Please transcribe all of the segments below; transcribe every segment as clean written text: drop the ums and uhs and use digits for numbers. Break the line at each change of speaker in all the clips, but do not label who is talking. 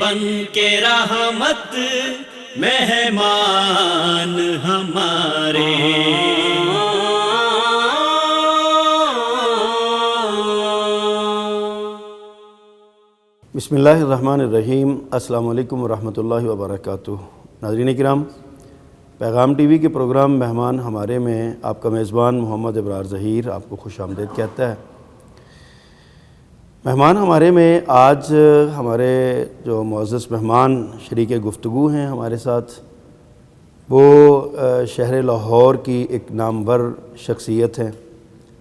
بن کے رحمت مہمان ہمارے.
بسم اللہ الرحمن الرحیم. السلام علیکم ورحمۃ اللہ وبرکاتہ. ناظرین کرام، پیغام ٹی وی کے پروگرام مہمان ہمارے میں آپ کا میزبان محمد ابرار ظہیر آپ کو خوش آمدید کہتا ہے. مہمان ہمارے میں آج ہمارے جو معزز مہمان شریک گفتگو ہیں ہمارے ساتھ، وہ شہر لاہور کی ایک نامور شخصیت ہیں.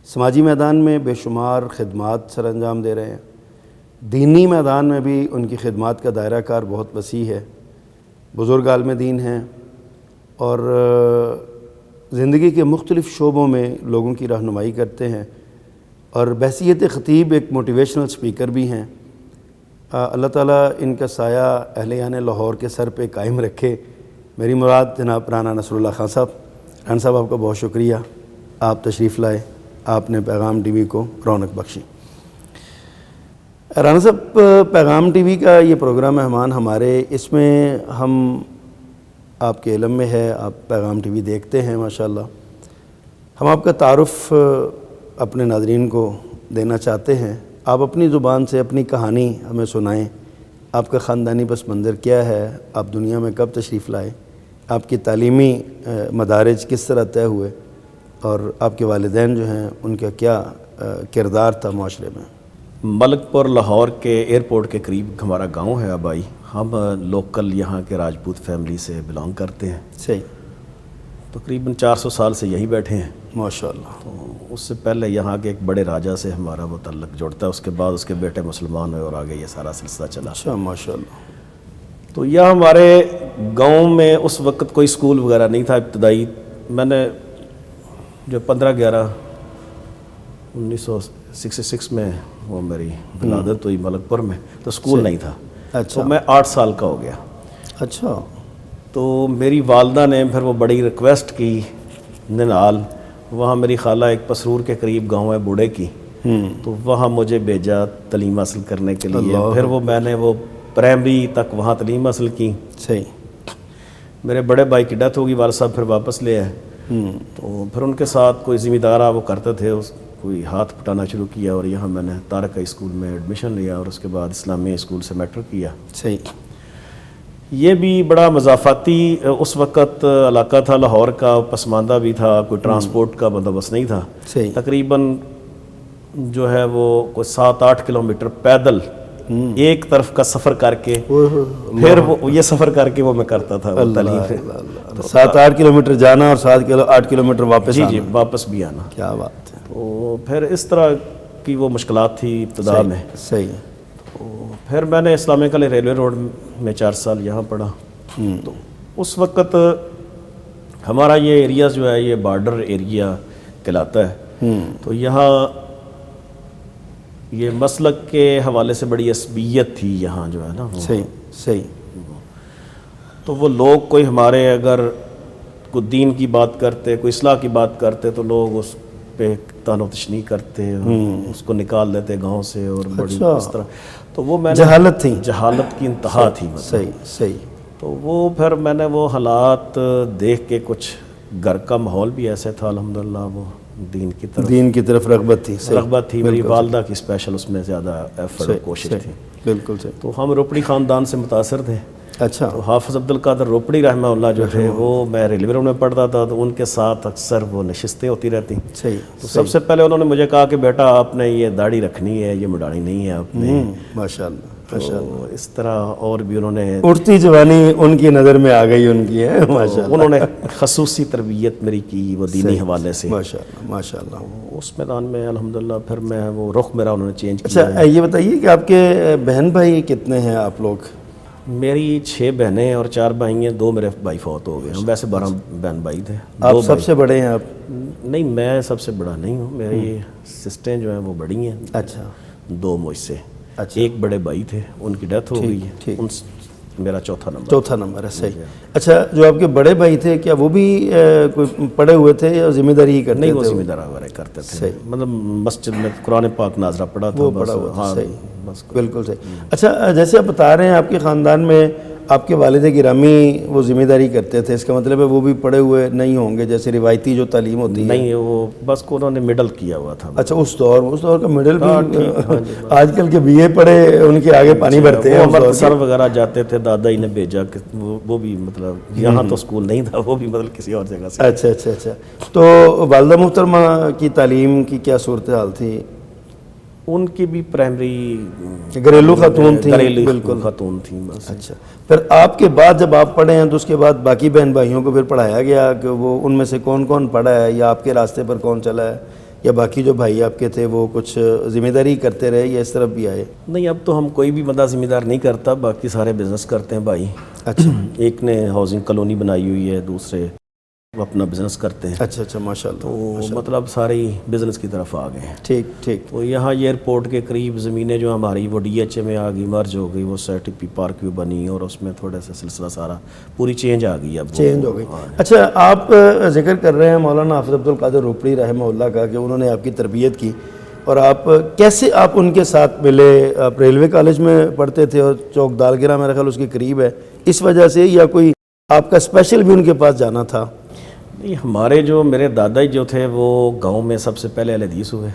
سماجی میدان میں بے شمار خدمات سر انجام دے رہے ہیں. دینی میدان میں بھی ان کی خدمات کا دائرہ کار بہت وسیع ہے. بزرگ عالم دین ہیں اور زندگی کے مختلف شعبوں میں لوگوں کی رہنمائی کرتے ہیں، اور بحیثیت خطیب ایک موٹیویشنل سپیکر بھی ہیں. اللہ تعالیٰ ان کا سایہ اہلیان لاہور کے سر پہ قائم رکھے. میری مراد جناب رانا نصر اللہ خان صاحب. رانا صاحب، آپ کا بہت شکریہ، آپ تشریف لائے، آپ نے پیغام ٹی وی کو رونق بخشی. رانا صاحب، پیغام ٹی وی کا یہ پروگرام مہمان ہمارے، اس میں ہم آپ کے علم میں ہے، آپ پیغام ٹی وی دیکھتے ہیں ماشاءاللہ. ہم آپ کا تعارف اپنے ناظرین کو دینا چاہتے ہیں. آپ اپنی زبان سے اپنی کہانی ہمیں سنائیں. آپ کا خاندانی پس منظر کیا ہے؟ آپ دنیا میں کب تشریف لائے؟ آپ کی تعلیمی مدارج کس طرح طے ہوئے؟ اور آپ کے والدین جو ہیں ان کا کیا کردار تھا معاشرے میں؟
ملک پور لاہور کے ایئرپورٹ کے قریب ہمارا گاؤں ہے آبائی. ہم لوکل یہاں کے راجپوت فیملی سے بلانگ کرتے ہیں.
صحیح.
تقریباً 400 سال سے یہیں بیٹھے ہیں
ماشاءاللہ.
تو اس سے پہلے یہاں کے ایک بڑے راجہ سے ہمارا وہ تعلق جڑتا ہے. اس کے بعد اس کے بیٹے مسلمان ہوئے اور آگے یہ سارا سلسلہ چلا.
اچھا، ماشاءاللہ.
تو یہاں ہمارے گاؤں میں اس وقت کوئی اسکول وغیرہ نہیں تھا ابتدائی. میں نے جو 15/11/1966 میں وہ میری ولادت ہوئی ملک پور میں، تو اسکول نہیں تھا.
اچھا.
تو میں 8 سال کا ہو گیا.
اچھا.
تو میری والدہ نے پھر وہ بڑی ریکویسٹ کی ننال، وہاں میری خالہ ایک پسرور کے قریب گاؤں ہے بوڑھے کی، تو وہاں مجھے بھیجا تعلیم حاصل کرنے کے لیے. پھر میں نے وہ پرائمری تک وہاں تعلیم حاصل کی.
صحیح.
میرے بڑے بھائی کی ڈیتھ ہوگی، والد صاحب پھر واپس لے آئے. تو پھر ان کے ساتھ کوئی ذمہ دارہ وہ کرتے تھے، کوئی ہاتھ پٹانا شروع کیا، اور یہاں میں نے طارق ہائی اسکول میں ایڈمیشن لیا اور اس کے بعد اسلامیہ اسکول سے میٹرک کیا.
صحیح.
یہ بھی بڑا مضافاتی اس وقت علاقہ تھا لاہور کا، پسماندہ بھی تھا، کوئی ٹرانسپورٹ کا بندوبست نہیں تھا.
صحیح.
تقریباً جو ہے وہ کوئی 7-8 کلومیٹر پیدل ایک طرف کا سفر کر کے، پھر وہ یہ سفر کر کے وہ میں کرتا تھا.
7-8 کلومیٹر جانا اور 8 کلومیٹر واپس.
جی واپس بھی آنا.
کیا بات ہے.
تو پھر اس طرح کی وہ مشکلات تھی ابتدا میں.
صحیح.
تو پھر میں نے اسلامیہ کالج ریلوے روڈ میں 4 سال یہاں پڑھا. تو اس وقت ہمارا یہ ایریا جو ہے یہ بارڈر ایریا کہلاتا ہے. تو یہاں یہ مسلک کے حوالے سے بڑی عصبیت تھی یہاں جو ہے نا.
صحیح. صحیح.
تو وہ لوگ کوئی ہمارے اگر کوئی دین کی بات کرتے، کوئی اصلاح کی بات کرتے، تو لوگ اس پہ طعن و تشنیع کرتے، اس کو نکال دیتے گاؤں سے، اور بڑی اس طرح. تو وہ میں
جہالت تھی،
جہالت کی انتہا تھی.
صحیح. صحیح.
تو وہ پھر میں نے وہ حالات دیکھ کے، کچھ گھر کا ماحول بھی ایسے تھا الحمدللہ، وہ دین کی طرف
رغبت تھی.
میری والدہ کی اسپیشل اس میں زیادہ ایفرٹ اور کوشش تھی.
بالکل صحیح.
تو ہم روپڑی خاندان سے متاثر تھے.
اچھا.
تو حافظ عبدالقادر روپڑی رحمہ اللہ جو تھے، وہ میں ریلوے روڈ میں پڑھتا تھا، تو ان کے ساتھ اکثر وہ نشستیں ہوتی رہتی.
صحیح.
تو سب سے پہلے انہوں نے مجھے کہا کہ بیٹا آپ نے یہ داڑھی رکھنی ہے، یہ مڈانی نہیں ہے آپ نے.
ماشاءاللہ.
تو اس طرح اور بھی انہوں نے
اٹھتی جوانی ان کی نظر میں آ گئی ان کی ہے ماشاءاللہ.
انہوں نے خصوصی تربیت میری کی وہ دینی حوالے سے.
ماشاءاللہ. ماشاءاللہ.
اس میدان میں الحمدللہ پھر میں وہ رخ میرا انہوں نے چینج کیا.
اچھا، یہ بتائیے کہ آپ کے بہن بھائی کتنے ہیں آپ لوگ؟
میری 6 بہنیں اور 4 بھائی ہیں. 2 میرے بھائی فوت ہو گئے. ہم ویسے 12 بہن بھائی تھے.
آپ سب سے بڑے ہیں آپ؟
نہیں، میں سب سے بڑا نہیں ہوں. میری سسٹریں جو ہیں وہ بڑی ہیں.
اچھا.
2 مجھ سے.
اچھا.
ایک بڑے بھائی تھے، ان کی ڈیتھ ہو گئی ہے. میرا چوتھا نمبر
ہے. صحیح. اچھا، جو آپ کے بڑے بھائی تھے کیا وہ بھی کوئی پڑھے ہوئے تھے یا ذمہ داری کرتے تھے؟
نہیں، وہ ذمہ دار کرتے تھے،
صحیح.
مطلب مسجد میں قرآن پاک ناظرہ پڑھا تھا
وہ
بس.
پڑا ہوا تھا.
ہاں
صحیح،
بس.
بالکل صحیح. اچھا جیسے آپ بتا رہے ہیں آپ کے خاندان میں آپ کے والد گرامی وہ ذمہ داری کرتے تھے، اس کا مطلب ہے وہ بھی پڑھے ہوئے نہیں ہوں گے جیسے روایتی جو تعلیم ہوتی ہے؟
نہیں، وہ بس کو انہوں نے مڈل کیا ہوا تھا.
اچھا اس دور کا مڈل بھی آج کل کے بی اے پڑھے ان کے آگے پانی بھرتے ہیں.
وہ سر وغیرہ جاتے تھے، دادا ہی نے بھیجا کہ وہ بھی مطلب یہاں تو اسکول نہیں تھا، وہ بھی مطلب کسی اور جگہ سے.
اچھا اچھا اچھا. تو والدہ محترمہ کی تعلیم کی کیا صورتحال تھی؟
ان کی بھی پرائمری
گھریلو خاتون تھیں؟
گھریلو
بالکل
خاتون تھیں بس.
اچھا. پھر آپ کے بعد جب آپ پڑھے ہیں تو اس کے بعد باقی بہن بھائیوں کو پھر پڑھایا گیا کہ وہ ان میں سے کون کون پڑھا ہے یا آپ کے راستے پر کون چلا ہے، یا باقی جو بھائی آپ کے تھے وہ کچھ ذمہ داری کرتے رہے یا اس طرف بھی آئے؟
نہیں، اب تو ہم کوئی بھی بندہ ذمہ دار نہیں کرتا، باقی سارے بزنس کرتے ہیں بھائی.
اچھا
ایک نے ہاؤسنگ کالونی بنائی ہوئی ہے، دوسرے اپنا بزنس کرتے ہیں.
اچھا اچھا ماشاء اللہ.
تو مطلب سارے ہی بزنس کی طرف آ گئے ہیں.
ٹھیک ٹھیک.
تو یہاں ایئرپورٹ کے قریب زمینیں جو ہماری وہ ڈی ایچ اے میں آ گئی، مرج ہو گئی، وہ سیٹ پی پارک بھی بنی اور اس میں تھوڑا سا سلسلہ سارا پوری چینج آ گئی. اب
چینج ہو گئی. اچھا آپ ذکر کر رہے ہیں مولانا حافظ عبد القادر روپڑی رحمہ اللہ کا کہ انہوں نے آپ کی تربیت کی، اور آپ کیسے آپ ان کے ساتھ ملے؟ آپ ریلوے کالج میں پڑھتے تھے اور چوک دالگرہ میرا خیال اس کے قریب ہے، اس وجہ سے یا کوئی آپ کا اسپیشل بھی ان کے پاس جانا تھا؟
نہیں، ہمارے جو میرے دادا جو تھے وہ گاؤں میں سب سے پہلے اہل حدیث ہوئے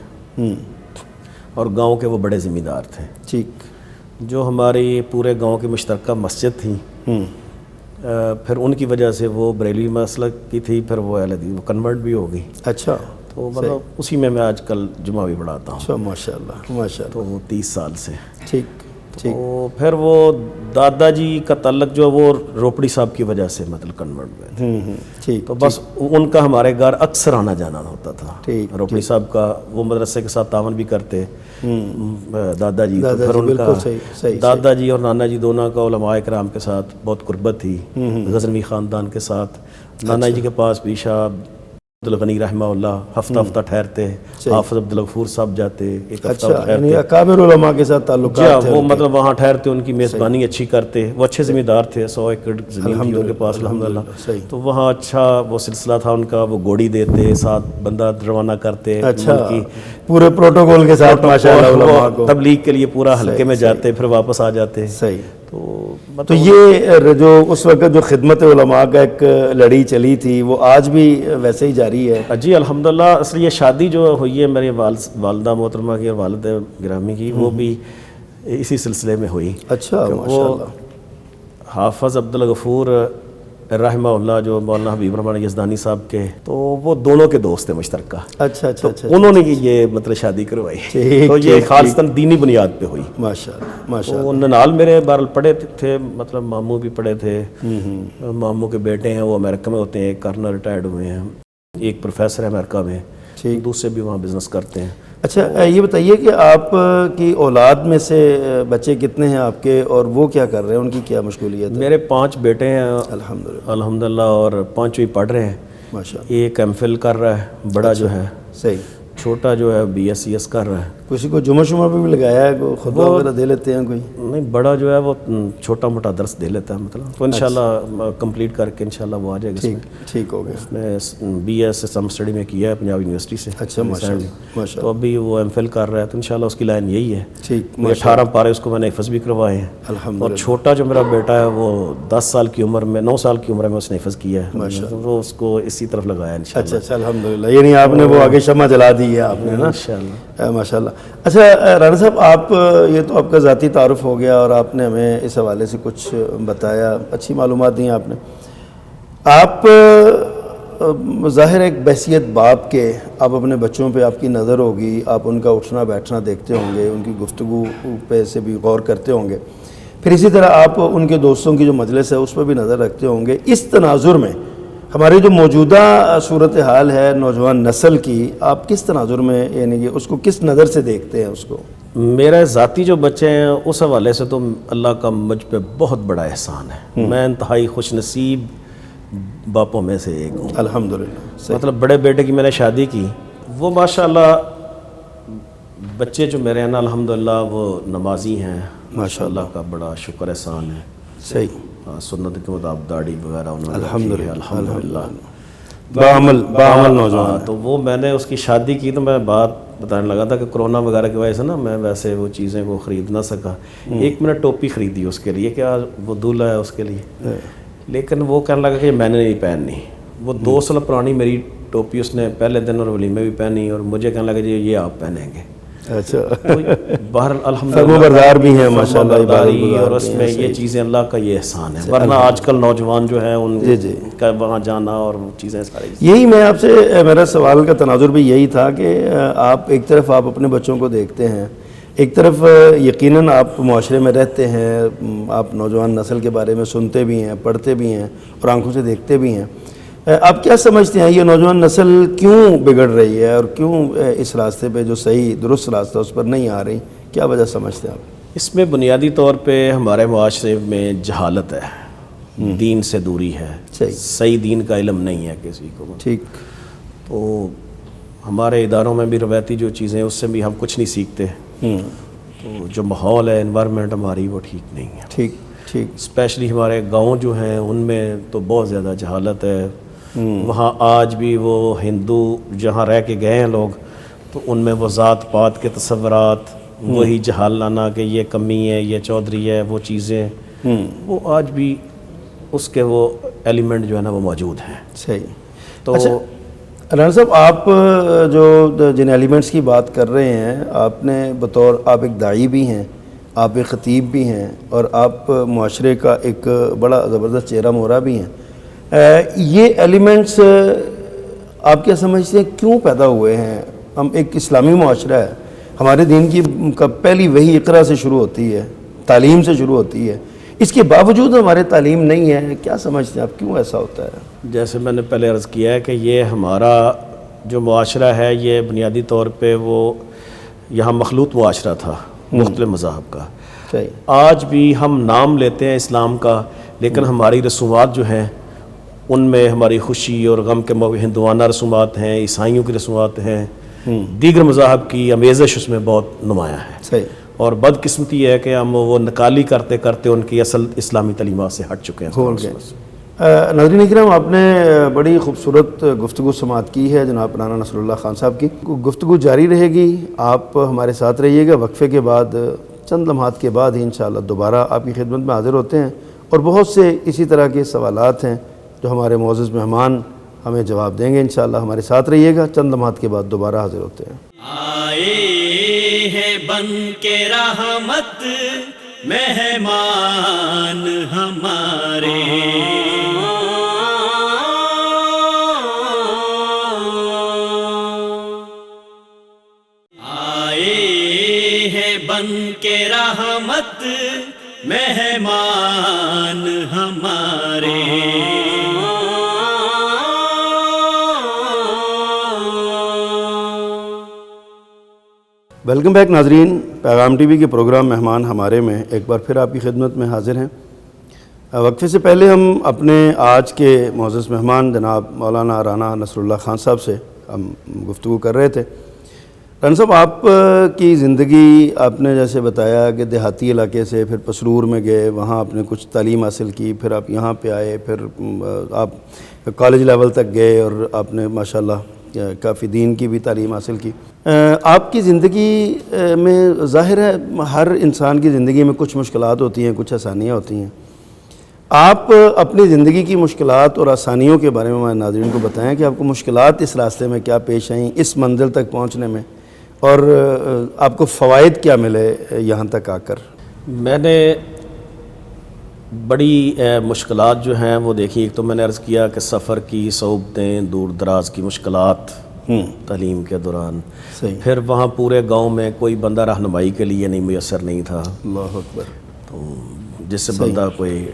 اور گاؤں کے وہ بڑے ذمہ دار تھے.
ٹھیک.
جو ہماری پورے گاؤں کی مشترکہ مسجد تھی، پھر ان کی وجہ سے وہ بریلوی مسلک کی تھی، پھر وہ اہل حدیث وہ کنورٹ بھی ہو گئی.
اچھا.
تو مطلب اسی میں آج کل جمعہ بھی پڑھاتا ہوں.
اچھا ماشاء اللہ ماشاء اللہ.
تو وہ 30 سال سے.
ٹھیک ٹھیک.
تو پھر وہ دادا جی کا تعلق جو وہ روپڑی صاحب کی وجہ سے مطلب کنورٹ ہوئے.
ٹھیک.
تو بس ان کا ہمارے گھر اکثر آنا جانا ہوتا تھا.
ٹھیک.
روپڑی صاحب کا وہ مدرسے کے ساتھ تعاون بھی کرتے دادا جی. تو پھر ان کا دادا جی اور نانا جی دونوں کا علماء کرام کے ساتھ بہت قربت تھی، غزنوی خاندان کے ساتھ. نانا جی کے پاس بھی شاہ عبدالغنی رحمہ اللہ ہفتہ ٹھہرتے، حافظ عبدالغفور صاحب جاتے، ایک ہفتہ ٹھہرتے.
اکابر علماء کے ساتھ تعلقات تھے
وہ مطلب وہاں ٹھہرتے، ان کی میزبانی اچھی کرتے. وہ اچھے ذمہ دار تھے، 100 ایکڑ زمین تھی ان کے پاس الحمدللہ. تو وہاں اچھا وہ سلسلہ تھا ان کا، وہ گوڑی دیتے، ساتھ بندہ روانہ کرتے.
اچھا پورے پروٹوکول کے ساتھ ماشاءاللہ علماء کو
تبلیغ کے لیے پورا حلقے میں جاتے، پھر واپس آ جاتے.
صحیح.
تو
یہ جو اس وقت جو خدمت علماء کا ایک لڑی چلی تھی وہ آج بھی ویسے ہی جاری ہے؟
جی الحمدللہ. اصل یہ شادی جو ہوئی ہے میرے والدہ محترمہ کی اور والد گرامی کی، وہ بھی اسی سلسلے میں ہوئی.
اچھا
وہ حافظ عبدالغفور رحمہ اللہ جو مولانا حبیب الرحمن یزدانی صاحب کے، تو وہ دونوں کے دوست ہیں مشترکہ.
اچھا اچھا اچھا.
انہوں نے یہ مطلب شادی کروائی. تو یہ خالصتاً دینی بنیاد پہ ہوئی.
ماشاءاللہ ماشاءاللہ.
وہ ننال میرے بہرحال پڑھے تھے، مطلب ماموں بھی پڑھے تھے. ماموں کے بیٹے ہیں وہ امریکہ میں ہوتے ہیں، ایک کرنل ریٹائرڈ ہوئے ہیں، ایک پروفیسر ہے امریکہ میں، دوسرے بھی وہاں بزنس کرتے ہیں.
اچھا یہ بتائیے کہ آپ کی اولاد میں سے بچے کتنے ہیں آپ کے، اور وہ کیا کر رہے ہیں، ان کی کیا مشغولیت ہے؟
میرے 5 بیٹے ہیں
الحمدللہ،
اور 5 ہی پڑھ رہے ہیں.
ماشاءاللہ.
ایک ایم فل کر رہا ہے، بڑا جو ہے.
صحیح.
چھوٹا جو ہے بی ایس سی ایس کر رہا ہے.
کسی کو جمعہ شمعہ پہ بھی لگایا ہے، کوئی خطبہ وغیرہ دے لیتے ہیں کوئی؟
نہیں، بڑا جو ہے وہ چھوٹا موٹا درس دے لیتا ہے مطلب. تو انشاءاللہ کمپلیٹ کر کے انشاءاللہ وہ آ جائے گا.
ٹھیک ہو گیا.
اس نے بی ایس اسلام اسٹڈی میں کیا ہے پنجاب یونیورسٹی سے.
اچھا ماشاءاللہ.
تو ابھی وہ ایم فل کر رہا ہے، تو انشاءاللہ اس کی لائن یہی ہے.
ٹھیک.
18 پارے اس کو میں نے حفظ بھی کروائے ہیں.
الحمدللہ.
اور چھوٹا جو میرا بیٹا ہے وہ 10 سال کی عمر میں 9 سال کی عمر میں اس نے حفظ کیا ہے. وہ اس کو اسی طرف لگایا انشاءاللہ.
اچھا الحمدللہ. یعنی آپ نے وہ آگے شمع جلا دی ہے آپ نے نا
انشاءاللہ.
ماشاءاللہ. اچھا رانا صاحب، آپ یہ تو آپ کا ذاتی تعارف ہو گیا اور آپ نے ہمیں اس حوالے سے کچھ بتایا، اچھی معلومات دی آپ نے. آپ ظاہر ایک بحثیت باپ کے، آپ اپنے بچوں پہ آپ کی نظر ہوگی، آپ ان کا اٹھنا بیٹھنا دیکھتے ہوں گے، ان کی گفتگو پہ سے بھی غور کرتے ہوں گے، پھر اسی طرح آپ ان کے دوستوں کی جو مجلس ہے اس پہ بھی نظر رکھتے ہوں گے. اس تناظر میں ہماری جو موجودہ صورتحال ہے نوجوان نسل کی، آپ کس تناظر میں یعنی کہ اس کو کس نظر سے دیکھتے ہیں اس کو؟
میرے ذاتی جو بچے ہیں اس حوالے سے تو اللہ کا مجھ پہ بہت بڑا احسان ہے. میں انتہائی خوش نصیب باپوں میں سے ایک ہوں
الحمدللہ.
مطلب بڑے بیٹے کی میں نے شادی کی، وہ ماشاءاللہ بچے جو میرے ہیں نا الحمدللہ وہ نمازی ہیں ماشاءاللہ. کا بڑا شکر احسان ہے.
صحیح.
سنت کے مطابق داڑھی وغیرہ انہوں نے
الحمدللہ. باعمل نوجوان.
تو وہ میں نے اس کی شادی کی تو میں بات بتانے لگا تھا کہ کرونا وغیرہ کی وجہ سے نا میں ویسے وہ چیزیں کو خرید نہ سکا. ایک میں نے ٹوپی خریدی اس کے لیے کہ وہ دولہا ہے اس کے لیے, لیکن وہ کہنے لگا کہ میں نے نہیں پہننی. وہ 2 سال پرانی میری ٹوپی اس نے پہلے دن اور ولیمے بھی پہنی اور مجھے کہنے لگا جی یہ آپ پہنیں گے.
اچھا,
باہر
فرما بردار بھی ہیں ماشاءاللہ,
برداری, اور اس میں یہ چیزیں اللہ کا یہ احسان ہے. ورنہ آج کل نوجوان جو ہیں ان کا وہاں جانا اور چیزیں ساری,
یہی میں آپ سے, میرا سوال کا تناظر بھی یہی تھا کہ آپ ایک طرف آپ اپنے بچوں کو دیکھتے ہیں, ایک طرف یقیناً آپ معاشرے میں رہتے ہیں, آپ نوجوان نسل کے بارے میں سنتے بھی ہیں, پڑھتے بھی ہیں اور آنکھوں سے دیکھتے بھی ہیں. آپ کیا سمجھتے ہیں یہ نوجوان نسل کیوں بگڑ رہی ہے اور کیوں اس راستے پہ جو صحیح درست راستہ اس پر نہیں آ رہی, کیا وجہ سمجھتے ہیں آپ؟
اس میں بنیادی طور پہ ہمارے معاشرے میں جہالت ہے, دین سے دوری ہے, صحیح دین کا علم نہیں ہے کسی کو.
ٹھیک.
تو ہمارے اداروں میں بھی روایتی جو چیزیں اس سے بھی ہم کچھ نہیں سیکھتے. تو جو ماحول ہے, انوائرمنٹ ہماری وہ ٹھیک نہیں ہے.
ٹھیک ٹھیک.
اسپیشلی ہمارے گاؤں جو ہیں ان میں تو بہت زیادہ جہالت ہے. وہاں آج بھی وہ ہندو جہاں رہ کے گئے ہیں لوگ, تو ان میں وہ ذات پات کے تصورات, وہی جہالانہ کہ یہ کمی ہے, یہ چودھری ہے, وہ چیزیں, وہ آج بھی اس کے وہ ایلیمنٹ جو ہے نا وہ موجود ہیں.
صحیح.
تو
رانا صاحب, آپ جو جن ایلیمنٹس کی بات کر رہے ہیں, آپ نے بطور, آپ ایک داعی بھی ہیں, آپ ایک خطیب بھی ہیں اور آپ معاشرے کا ایک بڑا زبردست چہرہ مہرا بھی ہیں. یہ ایلیمنٹس آپ کیا سمجھتے ہیں کیوں پیدا ہوئے ہیں؟ ہم ایک اسلامی معاشرہ ہے, ہمارے دین کی پہلی وحی اقرا سے شروع ہوتی ہے, تعلیم سے شروع ہوتی ہے, اس کے باوجود ہمارے تعلیم نہیں ہے. کیا سمجھتے ہیں آپ کیوں ایسا ہوتا ہے؟
جیسے میں نے پہلے عرض کیا ہے کہ یہ ہمارا جو معاشرہ ہے یہ بنیادی طور پہ وہ یہاں مخلوط معاشرہ تھا مختلف مذاہب کا. آج بھی ہم نام لیتے ہیں اسلام کا, لیکن ہماری رسومات جو ہیں ان میں ہماری خوشی اور غم کے ہندوانہ رسومات ہیں, عیسائیوں کی رسومات ہیں, دیگر مذاہب کی آمیزش اس میں بہت نمایاں ہے.
صحیح.
اور بدقسمتی ہے کہ ہم وہ نکالی کرتے کرتے ان کی اصل اسلامی تعلیمات سے ہٹ چکے ہیں.
ناظرین اکرام, آپ نے بڑی خوبصورت گفتگو سماعت کی ہے جناب رانا نصر اللہ خان صاحب کی. گفتگو جاری رہے گی, آپ ہمارے ساتھ رہیے گا. وقفے کے بعد, چند لمحات کے بعد ہی انشاءاللہ دوبارہ آپ کی خدمت میں حاضر ہوتے ہیں اور بہت سے اسی طرح کے سوالات ہیں جو ہمارے معزز مہمان ہمیں جواب دیں گے. انشاءاللہ ہمارے ساتھ رہیے گا. چند لمحات کے بعد دوبارہ حاضر ہوتے ہیں.
آئے ہیں بن کے رحمت مہمان ہمارے, آئے ہیں بن کے رحمت مہمان ہمارے.
ویلکم بیک ناظرین, پیغام ٹی وی کے پروگرام مہمان ہمارے میں ایک بار پھر آپ کی خدمت میں حاضر ہیں. وقفے سے پہلے ہم اپنے آج کے معزز مہمان جناب مولانا رانا نصر اللہ خان صاحب سے ہم گفتگو کر رہے تھے. رانا صاحب, آپ کی زندگی, آپ نے جیسے بتایا کہ دیہاتی علاقے سے پھر پسرور میں گئے, وہاں آپ نے کچھ تعلیم حاصل کی, پھر آپ یہاں پہ آئے, پھر آپ کالج لیول تک گئے اور آپ نے ماشاءاللہ کافی دین کی بھی تعلیم حاصل کی. آپ کی زندگی میں ظاہر ہے ہر انسان کی زندگی میں کچھ مشکلات ہوتی ہیں, کچھ آسانیاں ہوتی ہیں. آپ اپنی زندگی کی مشکلات اور آسانیوں کے بارے میں ہمارے ناظرین کو بتائیں کہ آپ کو مشکلات اس راستے میں کیا پیش آئیں اس منزل تک پہنچنے میں, اور آپ کو فوائد کیا ملے یہاں تک آ کر.
میں نے بڑی مشکلات جو ہیں وہ دیکھی. ایک تو میں نے عرض کیا کہ سفر کی صعوبتیں, دور دراز کی مشکلات تعلیم کے دوران. پھر وہاں پورے گاؤں میں کوئی بندہ رہنمائی کے لیے نہیں میسر نہیں تھا.
اللہ اکبر.
تو جس سے بندہ کوئی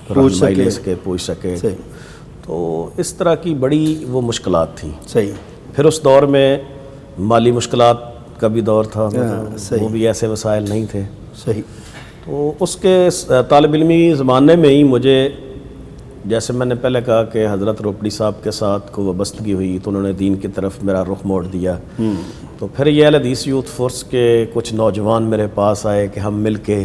رہنمائی لے سکے, پوچھ سکے. تو اس طرح کی بڑی وہ مشکلات تھیں.
صحیح.
پھر اس دور میں مالی مشکلات کا بھی دور تھا, وہ بھی ایسے وسائل نہیں تھے.
صحیح.
تو اس کے طالب علمی زمانے میں ہی مجھے, جیسے میں نے پہلے کہا کہ حضرت روپڑی صاحب کے ساتھ کو وابستگی ہوئی تو انہوں نے دین کی طرف میرا رخ موڑ دیا. تو پھر یہ اہل حدیث یوتھ فورس کے کچھ نوجوان میرے پاس آئے کہ ہم مل کے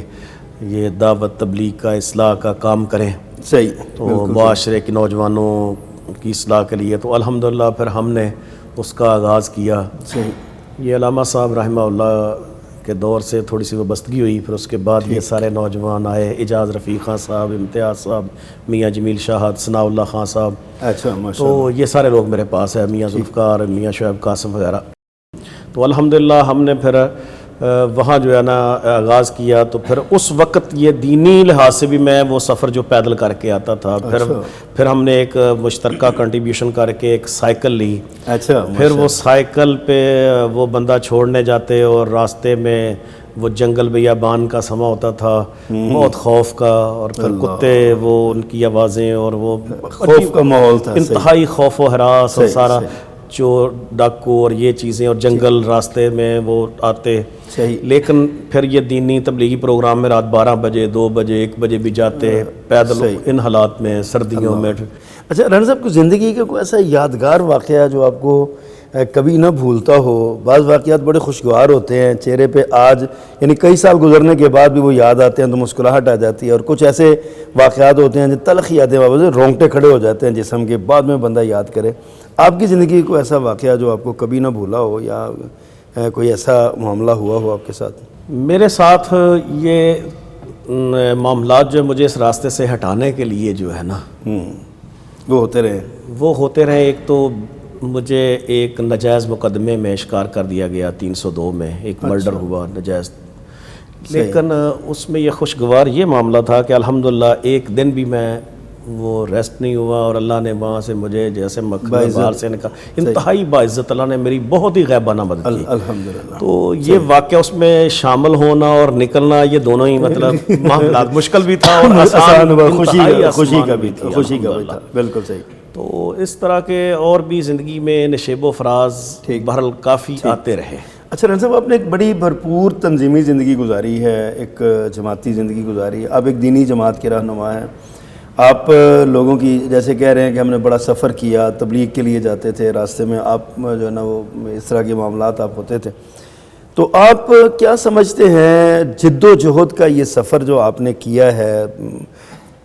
یہ دعوت تبلیغ کا, اصلاح کا کام کریں.
صحیح.
تو معاشرے کے نوجوانوں کی اصلاح کے لیے، تو الحمدللہ پھر ہم نے اس کا آغاز کیا۔ یہ علامہ صاحب رحمہ اللہ کے دور سے تھوڑی سی وابستگی ہوئی، پھر اس کے بعد یہ سارے نوجوان آئے، اعجاز رفیق خان صاحب، امتیاز صاحب، میاں جمیل شاہد، ثناء اللہ خان صاحب،
اچھا ماشاء
تو یہ سارے لوگ میرے پاس ہیں، میاں ذوالفقار، میاں شعیب قاسم وغیرہ۔ تو الحمدللہ ہم نے پھر وہاں جو ہے نا آغاز کیا، تو پھر اس وقت یہ دینی لحاظ سے بھی میں وہ سفر جو پیدل کر کے آتا تھا، پھر ہم نے ایک مشترکہ کنٹریبیوشن کر کے ایک سائیکل لی۔
اچھا
پھر وہ سائیکل پہ وہ بندہ چھوڑنے جاتے اور راستے میں وہ جنگل بیابان کا سما ہوتا تھا، بہت خوف کا، اور پھر کتے وہ ان کی آوازیں اور وہ
خوف کا ماحول تھا،
انتہائی خوف و ہراس، اور سارا چور ڈاکو اور یہ چیزیں، اور جنگل راستے میں وہ آتے۔ لیکن پھر یہ دینی تبلیغی پروگرام میں رات 12 بجے 2 بجے 1 بجے بھی جاتے پیدل ان حالات میں، سردیوں میں۔
اچھا رانا صاحب کو زندگی کا کوئی ایسا یادگار واقعہ جو آپ کو کبھی نہ بھولتا ہو؟ بعض واقعات بڑے خوشگوار ہوتے ہیں، چہرے پہ آج یعنی کئی سال گزرنے کے بعد بھی وہ یاد آتے ہیں تو مسکراہٹ آ جاتی ہے، اور کچھ ایسے واقعات ہوتے ہیں جو تلخ یادیں واپس رونگٹے کھڑے ہو جاتے ہیں جسم کے، بعد میں بندہ یاد کرے۔ آپ کی زندگی کو ایسا واقعہ جو آپ کو کبھی نہ بھولا ہو، یا کوئی ایسا معاملہ ہوا ہو آپ کے ساتھ؟
میرے ساتھ یہ معاملات جو مجھے اس راستے سے ہٹانے کے لیے جو ہے نا
وہ ہوتے رہے۔
ایک تو مجھے ایک نجائز مقدمے میں شکار کر دیا گیا 302 میں، ایک مرڈر ہوا نجائز، لیکن اس میں یہ خوشگوار یہ معاملہ تھا کہ الحمدللہ ایک دن بھی میں وہ ریسٹ نہیں ہوا، اور اللہ نے وہاں سے مجھے جیسے باہر سے نکالا، انتہائی باعزت اللہ نے میری بہت ہی غیبانہ مدد کی
الحمدللہ۔
تو یہ واقعہ اس میں شامل ہونا اور نکلنا، یہ دونوں ہی مطلب معاملات مشکل بھی تھا اور آسان،
خوشی کا بھی تھا، بالکل صحیح۔
تو اس طرح کے اور بھی زندگی میں نشیب و فراز بہرحال کافی آتے رہے۔
اچھا رانا صاحب، آپ نے ایک بڑی بھرپور تنظیمی زندگی گزاری ہے، ایک جماعتی زندگی گزاری ہے، آپ ایک دینی جماعت کے رہنما ہیں، آپ لوگوں کی جیسے کہہ رہے ہیں کہ ہم نے بڑا سفر کیا، تبلیغ کے لیے جاتے تھے، راستے میں آپ جو ہے نا وہ اس طرح کے معاملات آپ ہوتے تھے، تو آپ کیا سمجھتے ہیں جد و جہد کا یہ سفر جو آپ نے کیا ہے،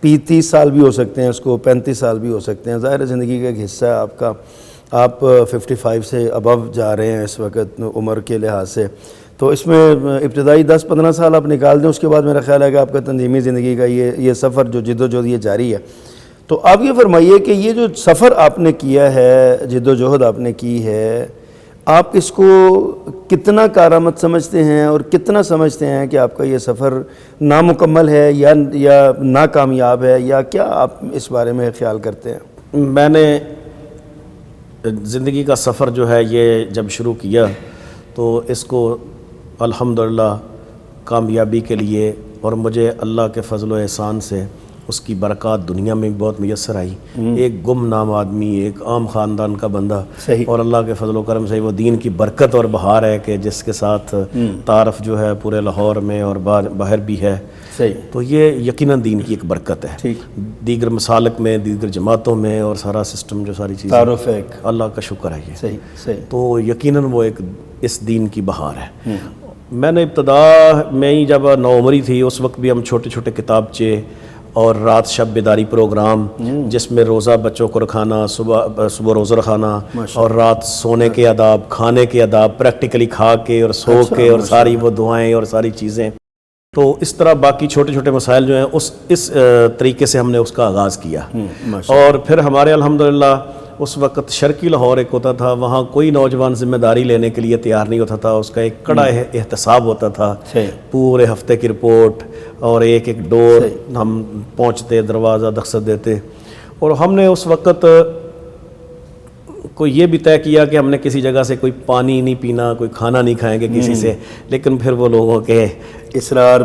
30 سال بھی ہو سکتے ہیں اس کو، 35 سال بھی ہو سکتے ہیں، ظاہر زندگی کا ایک حصہ ہے آپ کا، آپ 55 سے ابو جا رہے ہیں اس وقت عمر کے لحاظ سے، تو اس میں ابتدائی 10-15 سال آپ نکال دیں، اس کے بعد میرا خیال ہے کہ آپ کا تنظیمی زندگی کا یہ سفر جو جد و جہد یہ جاری ہے۔ تو آپ یہ فرمائیے کہ یہ جو سفر آپ نے کیا ہے، جد و جہد آپ نے کی ہے، آپ اس کو کتنا کارآمد سمجھتے ہیں، اور کتنا سمجھتے ہیں کہ آپ کا یہ سفر نامکمل ہے یا ناکامیاب ہے، یا کیا آپ اس بارے میں خیال کرتے ہیں؟
میں نے زندگی کا سفر جو ہے یہ جب شروع کیا تو اس کو الحمدللہ کامیابی کے لیے، اور مجھے اللہ کے فضل و احسان سے اس کی برکات دنیا میں بھی بہت میسر آئی۔ ایک گمنام آدمی، ایک عام خاندان کا بندہ، اور اللہ کے فضل و کرم سے وہ دین کی برکت اور بہار ہے کہ جس کے ساتھ تعارف جو ہے پورے لاہور میں اور باہر بھی ہے، تو یہ یقیناً دین کی ایک برکت ہے۔ دیگر مسالک میں، دیگر جماعتوں میں، اور سارا سسٹم جو ساری چیزیں
تعارف ہے،
اللہ کا شکر ہے یہ، تو یقیناً وہ ایک اس دین کی بہار ہے۔ میں نے ابتدا میں ہی جب نوعمری تھی اس وقت بھی ہم چھوٹے چھوٹے کتابچے اور رات شب بیداری پروگرام، جس میں روزہ بچوں کو رکھانا، صبح روزہ رکھانا، اور رات سونے کے آداب، کھانے کے آداب، پریکٹیکلی کھا کے اور سو کے، اور ساری وہ دعائیں اور ساری چیزیں، تو اس طرح باقی چھوٹے چھوٹے مسائل جو ہیں اس طریقے سے ہم نے اس کا آغاز کیا۔ اور پھر ہمارے الحمدللہ اس وقت شرقی لاہور ایک ہوتا تھا، وہاں کوئی نوجوان ذمہ داری لینے کے لیے تیار نہیں ہوتا تھا، اس کا ایک کڑا احتساب ہوتا تھا، پورے ہفتے کی رپورٹ اور ایک ڈور ہم پہنچتے، دروازہ دستک دیتے، اور ہم نے اس وقت کوئی یہ بھی طے کیا کہ ہم نے کسی جگہ سے کوئی پانی نہیں پینا، کوئی کھانا نہیں کھائیں گے کسی سے، لیکن پھر وہ لوگوں کے اصرار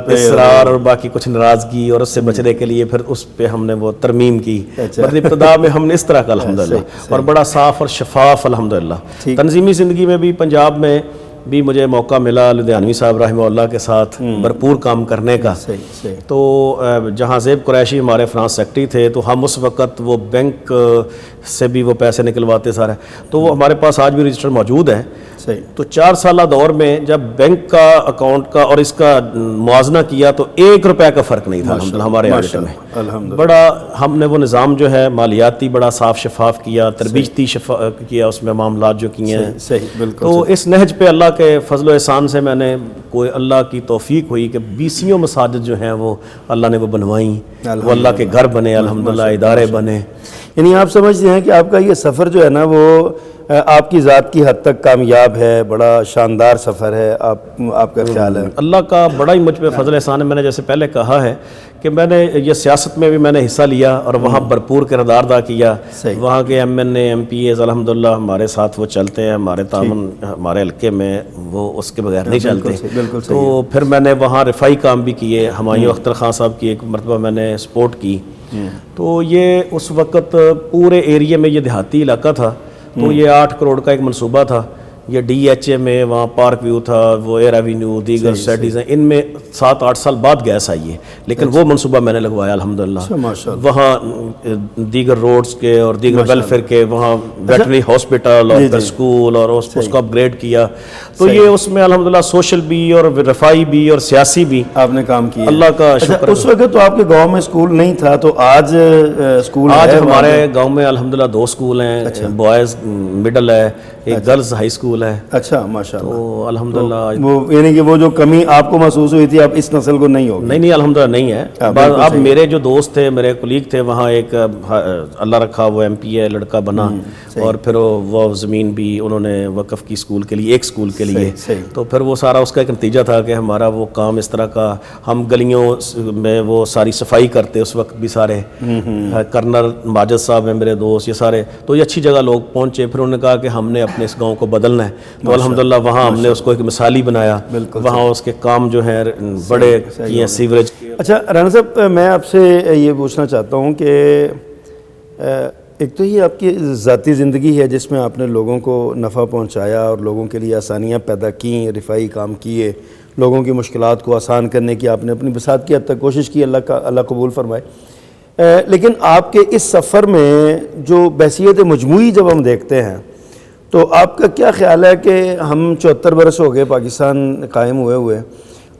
اور باقی کچھ ناراضگی اور اس سے بچنے کے لیے پھر اس پہ ہم نے وہ ترمیم کی۔ مطلب ابتدا میں ہم نے اس طرح کا الحمدللہ، اور بڑا صاف اور شفاف الحمدللہ۔ تنظیمی زندگی میں بھی پنجاب میں بھی مجھے موقع ملا لدھیانوی صاحب رحمہ اللہ کے ساتھ بھرپور کام کرنے کا، تو جہاں زیب قریشی ہمارے فرانس سیکٹری تھے، تو ہم اس وقت وہ بینک سے بھی وہ پیسے نکلواتے سارے، تو وہ ہمارے پاس آج بھی رجسٹر موجود ہے،
صحیح.
تو 4 سالہ دور میں جب بینک کا اکاؤنٹ کا اور اس کا موازنہ کیا تو 1 روپے کا فرق نہیں تھا الحمدللہ ہمارے آڈٹ میں. بڑا ہم نے وہ نظام جو ہے مالیاتی بڑا صاف شفاف کیا, تربیتی کیا اس میں معاملات جو کیے ہیں.
صحیح, بالکل.
تو اس نہج پہ اللہ کے فضل و احسان سے میں نے کوئی اللہ کی توفیق ہوئی کہ 20 مساجد جو ہیں وہ اللہ نے وہ بنوائیں, وہ اللہ کے گھر بنے الحمدللہ, ادارے بنے.
یعنی آپ سمجھتے ہیں کہ آپ کا یہ سفر جو ہے نا وہ آپ کی ذات کی حد تک کامیاب ہے, بڑا شاندار سفر ہے, آپ کا خیال ہے؟
اللہ کا بڑا ہی مجھ پہ فضل احسان ہے. میں نے جیسے پہلے کہا ہے کہ میں نے یہ سیاست میں بھی میں نے حصہ لیا اور وہاں بھرپور کردار ادا کیا. وہاں کے MNA MP الحمدللہ ہمارے ساتھ وہ چلتے ہیں, ہمارے تعاون ہمارے حلقے میں وہ اس کے بغیر نہیں چلتے. تو پھر میں نے وہاں رفائی کام بھی کیے, ہمایوں اختر خان صاحب کی ایک مرتبہ میں نے سپورٹ کی. تو یہ اس وقت پورے ایریے میں یہ دیہاتی علاقہ تھا, تو یہ 8 کروڑ کا ایک منصوبہ تھا. یہ DHA میں وہاں پارک ویو تھا, وہ ایئر ایوینیو, دیگر سیٹیز ہیں, ان میں 7-8 سال بعد گیس آئی ہے, لیکن وہ منصوبہ میں نے لگوایا الحمدللہ. وہاں دیگر روڈز کے اور دیگر ویلفیئر کے, وہاں ویٹرنری ہاسپٹل اور اسکول اور اس کو اپ گریڈ کیا. تو یہ اس میں الحمدللہ سوشل بھی اور رفائی بھی اور سیاسی بھی
آپ نے کام کیا.
اللہ کا شکر.
اس وقت تو آپ کے گاؤں میں اسکول نہیں تھا, تو آج اسکول
آج ہمارے گاؤں میں الحمدللہ 2 اسکول ہیں, بوائز مڈل ہے, ایک گرلز ہائی اسکول ہے.
اچھا, ماشاءاللہ.
تو الحمدللہ
وہ یعنی کہ وہ جو کمی آپ کو محسوس ہوئی تھی اب اس نسل کو نہیں ہوگی.
نہیں الحمدللہ نہیں ہے. اب میرے جو دوست تھے, میرے کولیگ تھے, وہاں ایک اللہ رکھا وہ MPA لڑکا بنا, اور پھر وہ زمین بھی انہوں نے وقف کی اسکول کے لیے, ایک اسکول کے لیے. تو پھر وہ سارا اس کا ایک نتیجہ تھا کہ ہمارا وہ کام اس طرح کا, ہم گلیوں میں وہ ساری صفائی کرتے اس وقت بھی سارے, کرنل ماجد صاحب ہیں میرے دوست, یہ سارے. تو یہ اچھی جگہ لوگ پہنچے. پھر انہوں نے کہا کہ ہم نے اپنے اس گاؤں کو بدلنا ہے, تو الحمدللہ وہاں ہم نے اس کو ایک مثالی بنایا. وہاں اس کے کام جو ہیں بڑے کیے, سیوریج.
اچھا رانا صاحب, میں آپ سے یہ پوچھنا چاہتا ہوں کہ ایک تو یہ آپ کی ذاتی زندگی ہے جس میں آپ نے لوگوں کو نفع پہنچایا اور لوگوں کے لیے آسانیاں پیدا کیں, رفائی کام کیے, لوگوں کی مشکلات کو آسان کرنے کی آپ نے اپنی بساط کی حد تک کوشش کی, اللہ قبول فرمائے. لیکن آپ کے اس سفر میں جو بحثیت مجموعی جب ہم دیکھتے ہیں تو آپ کا کیا خیال ہے کہ ہم 74 برس ہو گئے پاکستان قائم ہوئے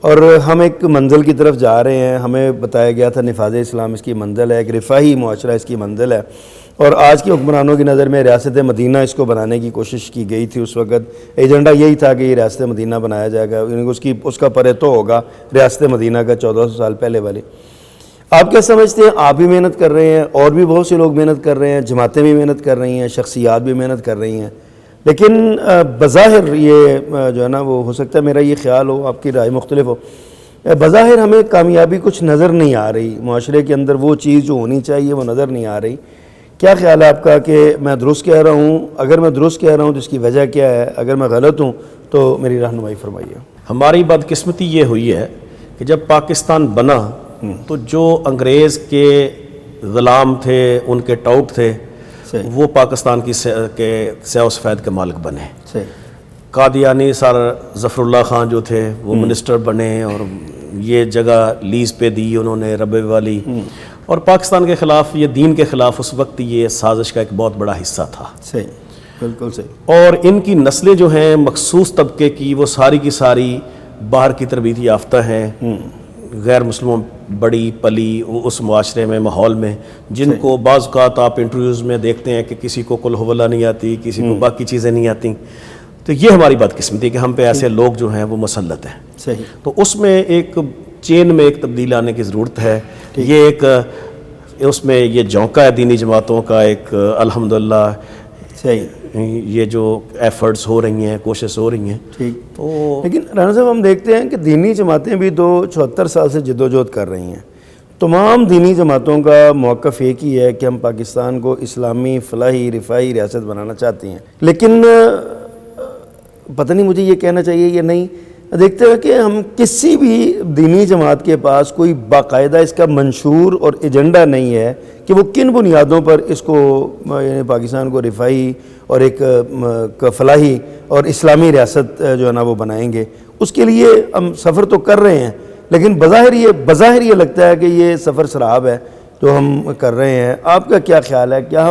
اور ہم ایک منزل کی طرف جا رہے ہیں. ہمیں بتایا گیا تھا نفاذ اسلام اس کی منزل ہے, ایک رفاہی معاشرہ اس کی منزل ہے, اور آج کے حکمرانوں کی نظر میں ریاست مدینہ اس کو بنانے کی کوشش کی گئی تھی. اس وقت ایجنڈا یہی تھا کہ یہ ریاست مدینہ بنایا جائے گا, اس کا پرے تو ہوگا ریاست مدینہ کا 1400 سال پہلے والی. آپ کیا سمجھتے ہیں؟ آپ بھی محنت کر رہے ہیں, اور بھی بہت سے لوگ محنت کر رہے ہیں, جماعتیں بھی محنت کر رہی ہیں, شخصیات بھی محنت کر رہی ہیں, لیکن بظاہر یہ جو ہے نا وہ ہو سکتا ہے میرا یہ خیال ہو, آپ کی رائے مختلف ہو, بظاہر ہمیں کامیابی کچھ نظر نہیں آ رہی, معاشرے کے اندر وہ چیز جو ہونی چاہیے وہ نظر نہیں آ رہی. کیا خیال ہے آپ کا کہ میں درست کہہ رہا ہوں؟ اگر میں درست کہہ رہا ہوں تو اس کی وجہ کیا ہے؟ اگر میں غلط ہوں تو میری رہنمائی فرمائیے.
ہماری بدقسمتی یہ ہوئی ہے کہ جب پاکستان بنا تو جو انگریز کے غلام تھے, ان کے ٹاؤٹ تھے, وہ پاکستان کی سیاہ و سفید کے مالک بنے. قادیانی سر ظفر اللہ خان جو تھے وہ منسٹر بنے, اور یہ جگہ لیز پہ دی انہوں نے ربے والی, اور پاکستان کے خلاف, یہ دین کے خلاف اس وقت یہ سازش کا ایک بہت بڑا حصہ تھا.
صحیح, بالکل صحیح.
اور ان کی نسلیں جو ہیں مخصوص طبقے کی, وہ ساری کی ساری باہر کی تربیت یافتہ ہیں, غیر مسلموں بڑی پلی اس معاشرے میں, ماحول میں, جن کو بعض اوقات آپ انٹرویوز میں دیکھتے ہیں کہ کسی کو قل هو اللہ نہیں آتی, کسی کو باقی چیزیں نہیں آتی. تو یہ ہماری بدقسمتی کہ ہم پہ ایسے لوگ جو ہیں وہ مسلط ہیں.
صحیح.
تو اس میں ایک چین میں ایک تبدیل آنے کی ضرورت ہے. یہ ایک اس میں یہ جھونکا ہے دینی جماعتوں کا ایک الحمدللہ.
صحیح.
یہ جو ایفرٹس ہو رہی ہیں, کوشش ہو رہی ہیں.
ٹھیک.
تو
لیکن رانا صاحب ہم دیکھتے ہیں کہ دینی جماعتیں بھی 74 سال سے جدوجہد کر رہی ہیں. تمام دینی جماعتوں کا موقف ایک ہی ہے کہ ہم پاکستان کو اسلامی فلاحی رفاہی ریاست بنانا چاہتی ہیں. لیکن پتہ نہیں مجھے یہ کہنا چاہیے یا نہیں, دیکھتے ہیں کہ ہم کسی بھی دینی جماعت کے پاس کوئی باقاعدہ اس کا منشور اور ایجنڈا نہیں ہے کہ وہ کن بنیادوں پر اس کو یعنی پاکستان کو رفاہی اور ایک فلاحی اور اسلامی ریاست جو ہے نا وہ بنائیں گے. اس کے لیے ہم سفر تو کر رہے ہیں, لیکن بظاہر یہ لگتا ہے کہ یہ سفر سراب ہے جو ہم کر رہے ہیں. آپ کا کیا خیال ہے؟ کیا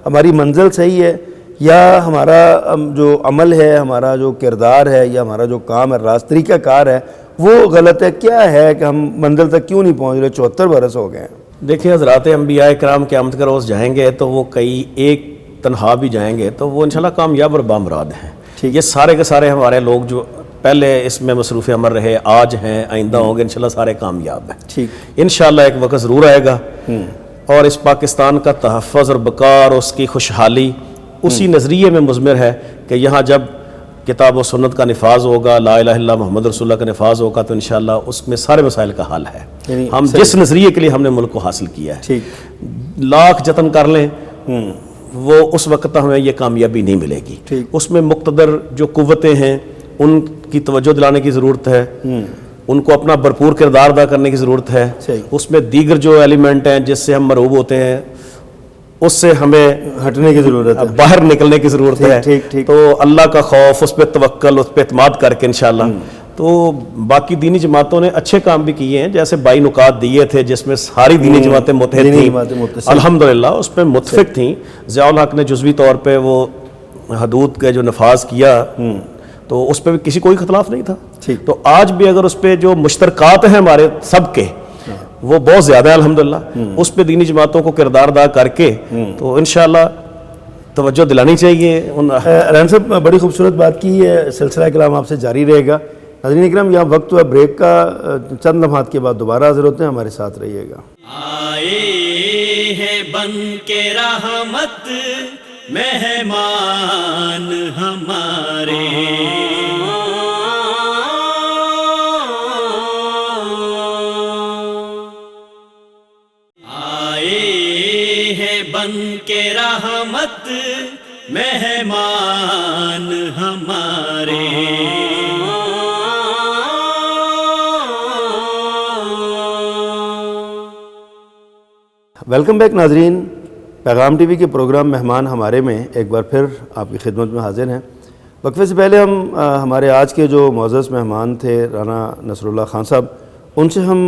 ہماری منزل صحیح ہے یا ہمارا جو عمل ہے، ہمارا جو کردار ہے، یا ہمارا جو کام ہے، طریقہ کار ہے، وہ غلط ہے؟ کیا ہے کہ ہم منزل تک کیوں نہیں پہنچ رہے؟ 74 برس ہو گئے ہیں۔
دیکھیں حضرات انبیاء کرام قیامت کا روز جائیں گے تو وہ کئی ایک تنہا بھی جائیں گے تو وہ انشاءاللہ کامیاب اور بامراد ہیں۔ یہ سارے کے سارے ہمارے لوگ جو پہلے اس میں مصروف عمل رہے، آج ہیں، آئندہ ہوں گے، انشاءاللہ سارے کامیاب ہیں۔
ٹھیک،
انشاءاللہ ایک وقت ضرور آئے گا اور اس پاکستان کا تحفظ اور بقا اور اس کی خوشحالی اسی نظریے میں مضمر ہے کہ یہاں جب کتاب و سنت کا نفاذ ہوگا، لا الہ الا اللہ محمد رسول اللہ کا نفاذ ہوگا تو انشاءاللہ اس میں سارے مسائل کا حل ہے۔
یعنی
ہم جس نظریے کے لیے ہم نے ملک کو حاصل کیا ہے،
ٹھیک،
لاکھ جتن کر لیں وہ اس وقت تک ہمیں یہ کامیابی نہیں ملے گی۔ اس میں مقتدر جو قوتیں ہیں ان کی توجہ دلانے کی ضرورت ہے، ان کو اپنا بھرپور کردار ادا کرنے کی ضرورت ہے۔ اس میں دیگر جو ایلیمنٹ ہیں جس سے ہم مرعوب ہوتے ہیں اس سے ہمیں
ہٹنے کی ضرورت ہے،
باہر نکلنے کی ضرورت ہے۔
ٹھیک،
تو اللہ کا خوف، اس پہ توکل، اس پہ اعتماد کر کے انشاءاللہ تو باقی دینی جماعتوں نے اچھے کام بھی کیے ہیں، جیسے 22 نکات دیے تھے جس میں ساری دینی جماعتیں متحد تھیں، الحمدللہ اس پہ متفق تھیں۔ ضیاء الحق نے جزوی طور پہ وہ حدود کا جو نفاذ کیا تو اس پہ بھی کسی کوئی اختلاف نہیں تھا۔ تو آج بھی اگر اس پہ جو مشترکات ہیں ہمارے سب کے وہ بہت زیادہ ہے الحمدللہ، اس پہ دینی جماعتوں کو کردار ادا کر کے تو انشاءاللہ توجہ دلانی چاہیے۔
رحمان صاحب بڑی خوبصورت بات کی ہے، سلسلہ کلام آپ سے جاری رہے گا۔ ناظرین اکرام یہاں وقت ہوا بریک کا، چند لمحات کے بعد دوبارہ حاضر ہوتے ہیں، ہمارے ساتھ رہیے گا۔
آئے ہیں بن کے رحمت مہمان ہمارے، آئے ہیں بن کے رحمت مہمان ہمارے،
ویلکم بیک ناظرین، پیغام ٹی وی کے پروگرام مہمان ہمارے میں ایک بار پھر آپ کی خدمت میں حاضر ہیں۔ وقفے سے پہلے ہم ہمارے آج کے جو معزز مہمان تھے رانا نصر اللہ خان صاحب، ان سے ہم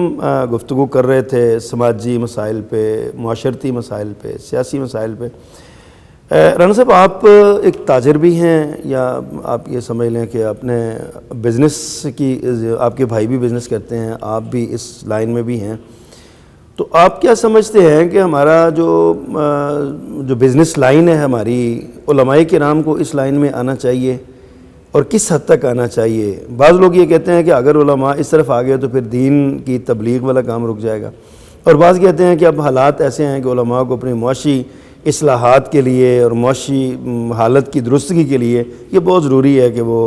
گفتگو کر رہے تھے سماجی مسائل پہ، معاشرتی مسائل پہ، سیاسی مسائل پہ۔ رانا صاحب آپ ایک تاجر بھی ہیں، یا آپ یہ سمجھ لیں کہ اپنے بزنس کی، آپ کے بھائی بھی بزنس کرتے ہیں، آپ بھی اس لائن میں بھی ہیں، تو آپ کیا سمجھتے ہیں کہ ہمارا جو بزنس لائن ہے ہماری، علماء کرام کو اس لائن میں آنا چاہیے اور کس حد تک آنا چاہیے؟ بعض لوگ یہ کہتے ہیں کہ اگر علماء اس طرف آ گئے تو پھر دین کی تبلیغ والا کام رک جائے گا، اور بعض کہتے ہیں کہ اب حالات ایسے ہیں کہ علماء کو اپنی معاشی اصلاحات کے لیے اور معاشی حالت کی درستگی کے لیے یہ بہت ضروری ہے کہ وہ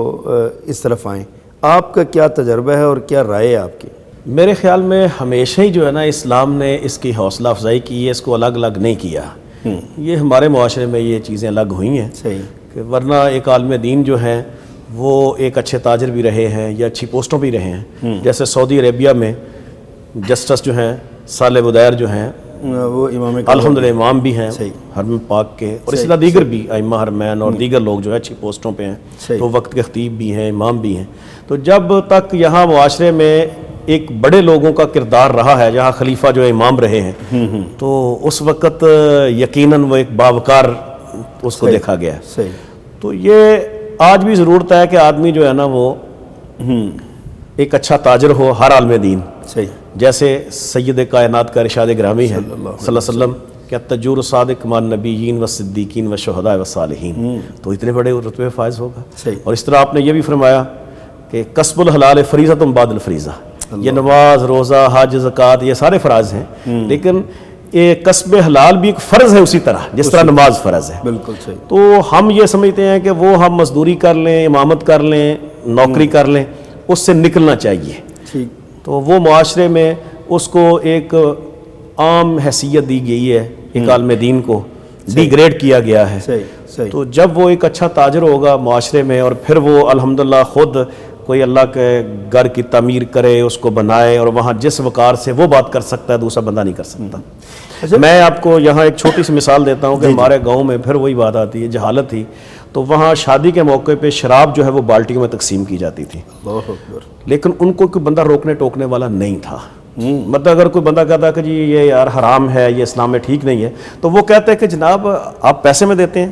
اس طرف آئیں۔ آپ کا کیا تجربہ ہے اور کیا رائے ہے آپ کی؟
میرے خیال میں ہمیشہ ہی جو ہے نا اسلام نے اس کی حوصلہ افزائی کی ہے، اس کو الگ الگ نہیں کیا۔ یہ ہمارے معاشرے میں یہ چیزیں الگ ہوئی ہیں،
صحیح،
کہ ورنہ ایک عالم دین جو ہیں وہ ایک اچھے تاجر بھی رہے ہیں یا اچھی پوسٹوں بھی رہے ہیں۔ جیسے سعودی عربیہ میں جسٹس جو ہیں صالح بدیر جو ہیں
وہ امام
الحمدللہ امام بھی ہیں حرم پاک کے، اور اسی طرح دیگر بھی ائمہ حرمین اور دیگر لوگ جو ہے اچھی پوسٹوں پہ ہیں، تو وقت کے خطیب بھی ہیں، امام بھی ہیں۔ تو جب تک یہاں معاشرے میں ایک بڑے لوگوں کا کردار رہا ہے، جہاں خلیفہ جو امام رہے ہیں، تو اس وقت یقیناً وہ ایک باوقار اس کو دیکھا گیا ہے۔ تو یہ آج بھی ضرورت ہے کہ آدمی جو ہے نا وہ ایک اچھا تاجر ہو ہر عالم دین، جیسے سید کائنات کا ارشاد گرامی ہے صلی اللہ علیہ وسلم کہ التجور صادق مع النبیین والصدیقین والشہداء والصالحین، تو اتنے بڑے رتبے فائز ہوگا۔ اور اس طرح آپ نے یہ بھی فرمایا کہ کسب الحلال فریضۃ بعد الفریضہ، یہ نماز، روزہ، حج، زکوٰۃ یہ سارے فرائض ہیں، لیکن یہ کسب حلال بھی ایک فرض ہے اسی طرح جس طرح نماز فرض ہے۔
بالکل صحیح۔
تو ہم یہ سمجھتے ہیں کہ وہ ہم مزدوری کر لیں، امامت کر لیں، نوکری کر لیں، اس سے نکلنا چاہیے۔ تو وہ معاشرے میں اس کو ایک عام حیثیت دی گئی ہے، ایک عالم دین کو ڈی گریڈ کیا گیا ہے۔ تو جب وہ ایک اچھا تاجر ہوگا معاشرے میں، اور پھر وہ الحمدللہ خود کوئی اللہ کے گھر کی تعمیر کرے، اس کو بنائے، اور وہاں جس وقار سے وہ بات کر سکتا ہے دوسرا بندہ نہیں کر سکتا۔ میں آپ کو یہاں ایک چھوٹی سی مثال دیتا ہوں کہ ہمارے گاؤں میں پھر وہی بات آتی ہے، جہالت تھی، تو وہاں شادی کے موقع پہ شراب جو ہے وہ بالٹیوں میں تقسیم کی جاتی تھی، لیکن ان کو کوئی بندہ روکنے ٹوکنے والا نہیں تھا۔ مطلب اگر کوئی بندہ کہتا کہ جی یہ یار حرام ہے، یہ اسلام میں ٹھیک نہیں ہے، تو وہ کہتے ہیں کہ جناب آپ پیسے میں دیتے ہیں،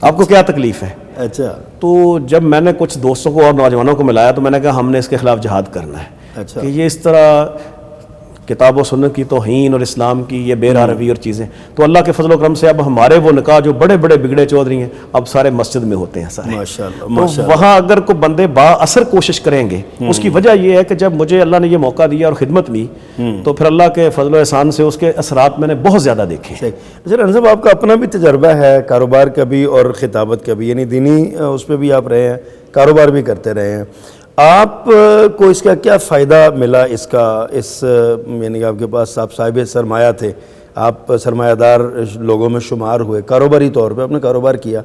آپ کو کیا تکلیف ہے؟
اچھا
تو جب میں نے کچھ دوستوں کو اور نوجوانوں کو ملایا تو میں نے کہا ہم نے اس کے خلاف جہاد کرنا ہے
اچھا
کہ یہ اس طرح کتاب و سنت کی توہین اور اسلام کی یہ بے روی اور چیزیں. تو اللہ کے فضل و کرم سے اب ہمارے وہ نکاح جو بڑے بڑے بگڑے چودھری ہیں اب سارے مسجد میں ہوتے ہیں سارے.
ماشاءاللہ
تو وہاں اگر کوئی بندے با اثر کوشش کریں گے, اس کی وجہ یہ ہے کہ جب مجھے اللہ نے یہ موقع دیا اور خدمت لی تو پھر اللہ کے فضل و احسان سے اس کے اثرات میں نے بہت زیادہ دیکھے.
اچھا رحمان صاحب, آپ کا اپنا بھی تجربہ ہے کاروبار کا بھی اور خطابت کا بھی, یعنی دینی اس پہ بھی آپ رہے ہیں, کاروبار بھی کرتے رہے ہیں. آپ کو اس کا کیا فائدہ ملا اس کا, یعنی آپ کے پاس آپ صاحب سرمایہ تھے, آپ سرمایہ دار لوگوں میں شمار ہوئے, کاروباری طور پہ آپ نے کاروبار کیا,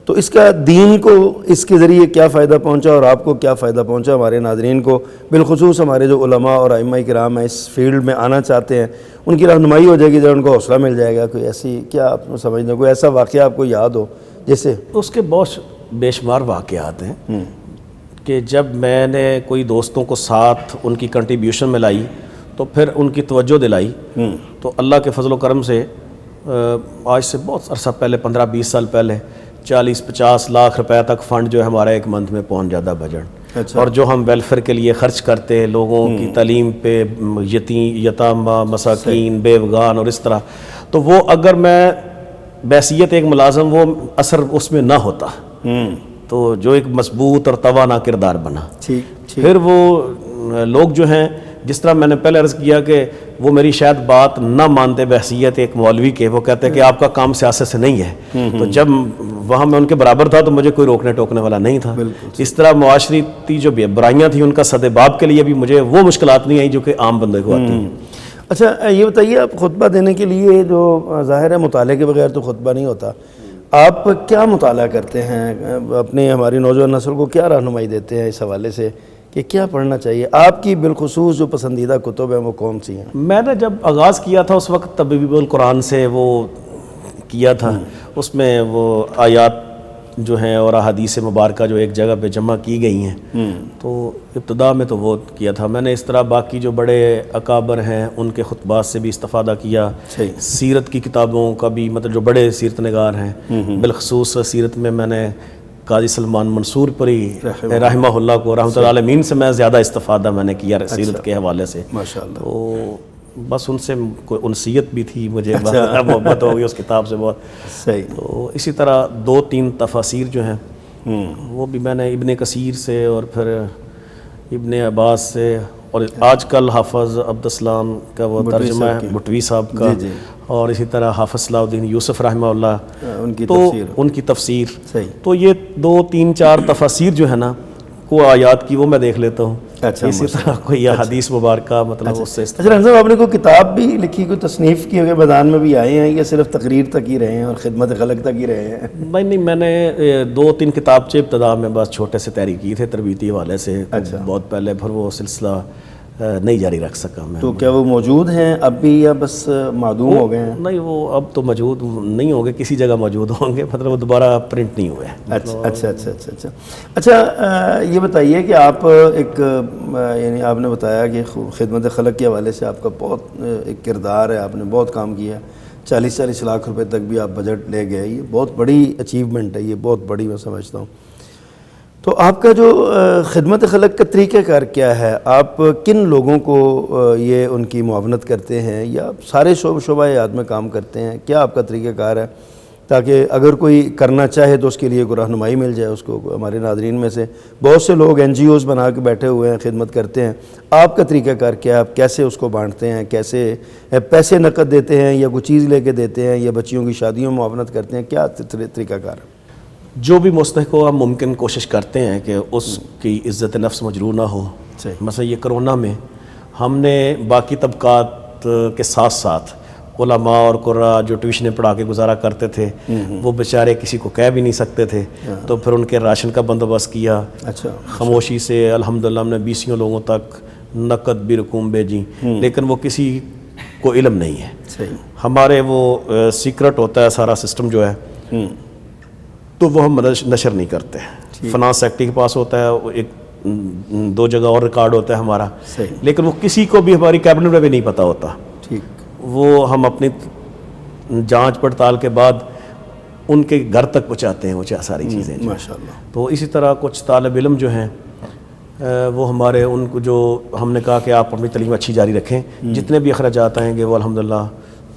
تو اس کا دین کو اس کے ذریعے کیا فائدہ پہنچا اور آپ کو کیا فائدہ پہنچا؟ ہمارے ناظرین کو بالخصوص ہمارے جو علماء اور ائمہ کرام ہیں اس فیلڈ میں آنا چاہتے ہیں, ان کی رہنمائی ہو جائے گی, جب ان کو حوصلہ مل جائے گا. کوئی ایسی کیا آپ سمجھتے ہیں, کوئی ایسا واقعہ آپ کو یاد ہو جیسے؟
اس کے بہت بے شمار واقعات ہیں کہ جب میں نے کوئی دوستوں کو ساتھ ان کی کنٹریبیوشن میں لائی تو پھر ان کی توجہ دلائی تو اللہ کے فضل و کرم سے آج سے بہت عرصہ پہلے 15-20 سال پہلے 40-50 لاکھ روپے تک فنڈ جو ہے ہمارا ایک منتھ میں پہنچ جاتا بجٹ. اور جو ہم ویلفیئر کے لیے خرچ کرتے ہیں لوگوں کی تعلیم پہ, یتامہ مساکین بیوگان اور اس طرح, تو وہ اگر میں بحیثیت ایک ملازم وہ اثر اس میں نہ ہوتا تو جو ایک مضبوط اور توانا کردار بنا. پھر وہ لوگ جو ہیں, جس طرح میں نے پہلے عرض کیا کہ وہ میری شاید بات نہ مانتے بحیثیت ایک مولوی کے, وہ کہتے ہیں کہ آپ کا کام سیاست سے نہیں ہے, تو جب وہاں میں ان کے برابر تھا تو مجھے کوئی روکنے ٹوکنے والا نہیں تھا. اس طرح معاشرتی جو برائیاں تھیں ان کا سدباب کے لیے بھی مجھے وہ مشکلات نہیں آئی جو کہ عام بندے کو آتی ہیں.
اچھا یہ بتائیے, آپ خطبہ دینے کے لیے جو ظاہر ہے مطالعے کے بغیر تو خطبہ نہیں ہوتا, آپ کیا مطالعہ کرتے ہیں, اپنی ہماری نوجوان نسل کو کیا رہنمائی دیتے ہیں اس حوالے سے کہ کیا پڑھنا چاہیے؟ آپ کی بالخصوص جو پسندیدہ کتب ہیں وہ کون سی ہیں؟
میں نے جب آغاز کیا تھا اس وقت طبیب القرآن سے وہ کیا تھا, اس میں وہ آیات جو ہیں اور احادیث مبارکہ جو ایک جگہ پہ جمع کی گئی ہیں, تو ابتدا میں تو وہ کیا تھا. میں نے اس طرح باقی جو بڑے اکابر ہیں ان کے خطبات سے بھی استفادہ کیا. سیرت کی کتابوں کا بھی, مطلب جو بڑے سیرت نگار ہیں, بالخصوص سیرت میں نے قاضی سلمان منصور پری رحمہ اللہ کو رحمۃ اللہ علیہ سے میں زیادہ استفادہ میں نے کیا سیرت کے حوالے سے.
ماشاءاللہ.
تو بس ان سے کوئی انسیت بھی تھی مجھے, محبت ہو گئی اس کتاب سے بہت.
صحیح.
تو اسی طرح 2-3 تفاسیر جو ہیں وہ بھی میں نے ابن کثیر سے اور پھر ابن عباس سے, اور آج کل حافظ عبدالسلام کا وہ ترجمہ ہے بٹوی صاحب کا, اور اسی طرح حافظ صلاح الدین یوسف رحمہ اللہ ان کی تفسیر. تو یہ 2-3-4 تفاسیر جو ہے نا کو آیات کی وہ میں دیکھ لیتا ہوں. اسی طرح کوئی حدیث مبارکہ مطلب اس سے.
اچھا رحمان صاحب, آپ نے کوئی کتاب بھی لکھی, کوئی تصنیف کی ہوگی, میدان میں بھی آئے ہیں یا صرف تقریر تک ہی رہے ہیں اور خدمت خلق تک ہی رہے ہیں؟
نہیں, میں نے 2-3 کتابچے ابتدا میں بس چھوٹے سے تحریر کی تھے تربیتی حوالے سے بہت پہلے, پھر وہ سلسلہ نہیں جاری رکھ سکا میں.
تو کیا وہ موجود ہیں اب بھی یا بس معدوم ہو گئے ہیں؟
نہیں, وہ اب تو موجود نہیں ہوں گے, کسی جگہ موجود ہوں گے, مطلب وہ دوبارہ پرنٹ نہیں ہوئے.
اچھا یہ بتائیے کہ آپ ایک, یعنی آپ نے بتایا کہ خدمت خلق کے حوالے سے آپ کا بہت ایک کردار ہے, آپ نے بہت کام کیا, 40-40 لاکھ روپے تک بھی آپ بجٹ لے گئے, یہ بہت بڑی اچیومنٹ ہے, یہ بہت بڑی میں سمجھتا ہوں. تو آپ کا جو خدمت خلق کا طریقہ کار کیا ہے؟ آپ کن لوگوں کو یہ ان کی معاونت کرتے ہیں یا سارے شعبہ حیات میں کام کرتے ہیں؟ کیا آپ کا طریقہ کار ہے تاکہ اگر کوئی کرنا چاہے تو اس کے لیے کوئی رہنمائی مل جائے اس کو؟ ہمارے ناظرین میں سے بہت سے لوگ NGOs بنا کے بیٹھے ہوئے ہیں, خدمت کرتے ہیں. آپ کا طریقہ کار کیا ہے؟ آپ کیسے اس کو بانٹتے ہیں, کیسے پیسے نقد دیتے ہیں یا کوئی چیز لے کے دیتے ہیں یا بچیوں کی شادیوں میں معاونت کرتے ہیں؟ کیا طریقہ کار ہے؟
جو بھی مستحق ہو ہم ممکن کوشش کرتے ہیں کہ اس کی عزت نفس مجروح نہ ہو. مثلا یہ کرونا میں ہم نے باقی طبقات کے ساتھ ساتھ علماء اور قراء جو ٹیوشنیں پڑھا کے گزارا کرتے تھے وہ بیچارے کسی کو کہہ بھی نہیں سکتے تھے, تو پھر ان کے راشن کا بندوبست کیا. خاموشی سے الحمدللہ ہم نے 20 لوگوں تک نقد بھی رقوم بھیجی, لیکن وہ کسی کو علم نہیں ہے. ہمارے وہ سیکرٹ ہوتا ہے سارا سسٹم جو ہے, تو وہ ہم نشر نہیں کرتے. فنانس سیکٹری کے پاس ہوتا ہے, ایک 2 جگہ اور ریکارڈ ہوتا ہے ہمارا, لیکن وہ کسی کو بھی ہماری کیبنٹ میں بھی نہیں پتہ ہوتا. وہ ہم اپنی جانچ پڑتال کے بعد ان کے گھر تک پہنچاتے ہیں وہ ساری چیزیں جو ہیں۔
ماشاءاللہ۔
تو اسی طرح کچھ طالب علم جو ہیں وہ ہمارے ان کو جو ہم نے کہا کہ آپ اپنی تعلیم اچھی جاری رکھیں، جتنے بھی اخراجات آئیں گے وہ الحمدللہ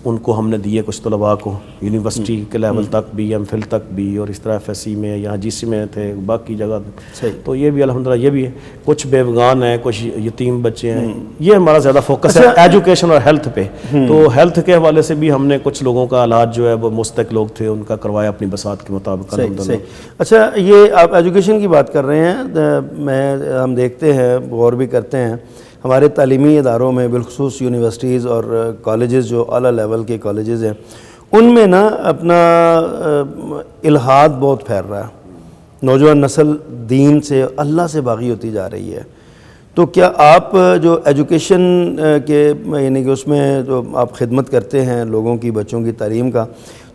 ان کو ہم نے دیے کچھ طلباء کو یونیورسٹی کے لیول تک بھی، ایم فل تک بھی، اور اس طرح FSC میں یا GC میں تھے باقی جگہ،
صحیح۔
تو یہ بھی الحمدللہ یہ بھی ہے۔ کچھ بیوگان ہیں، کچھ یتیم بچے ہیں، یہ ہمارا زیادہ فوکس ہے ایجوکیشن اور ہیلتھ پہ۔ تو ہیلتھ کے حوالے سے بھی ہم نے کچھ لوگوں کا علاج جو ہے وہ مستحق لوگ تھے ان کا کروایا اپنی بساط کے مطابق الحمدللہ۔
صحیح۔ اچھا، یہ آپ ایجوکیشن کی بات کر رہے ہیں، ہم دیکھتے ہیں، غور بھی کرتے ہیں ہمارے تعلیمی اداروں میں، بالخصوص یونیورسٹیز اور کالجز جو اعلیٰ لیول کے کالجز ہیں، ان میں نا اپنا الحاد بہت پھیل رہا ہے، نوجوان نسل دین سے، اللہ سے باغی ہوتی جا رہی ہے۔ تو کیا آپ جو ایجوکیشن کے یعنی کہ اس میں جو آپ خدمت کرتے ہیں لوگوں کی، بچوں کی تعلیم کا،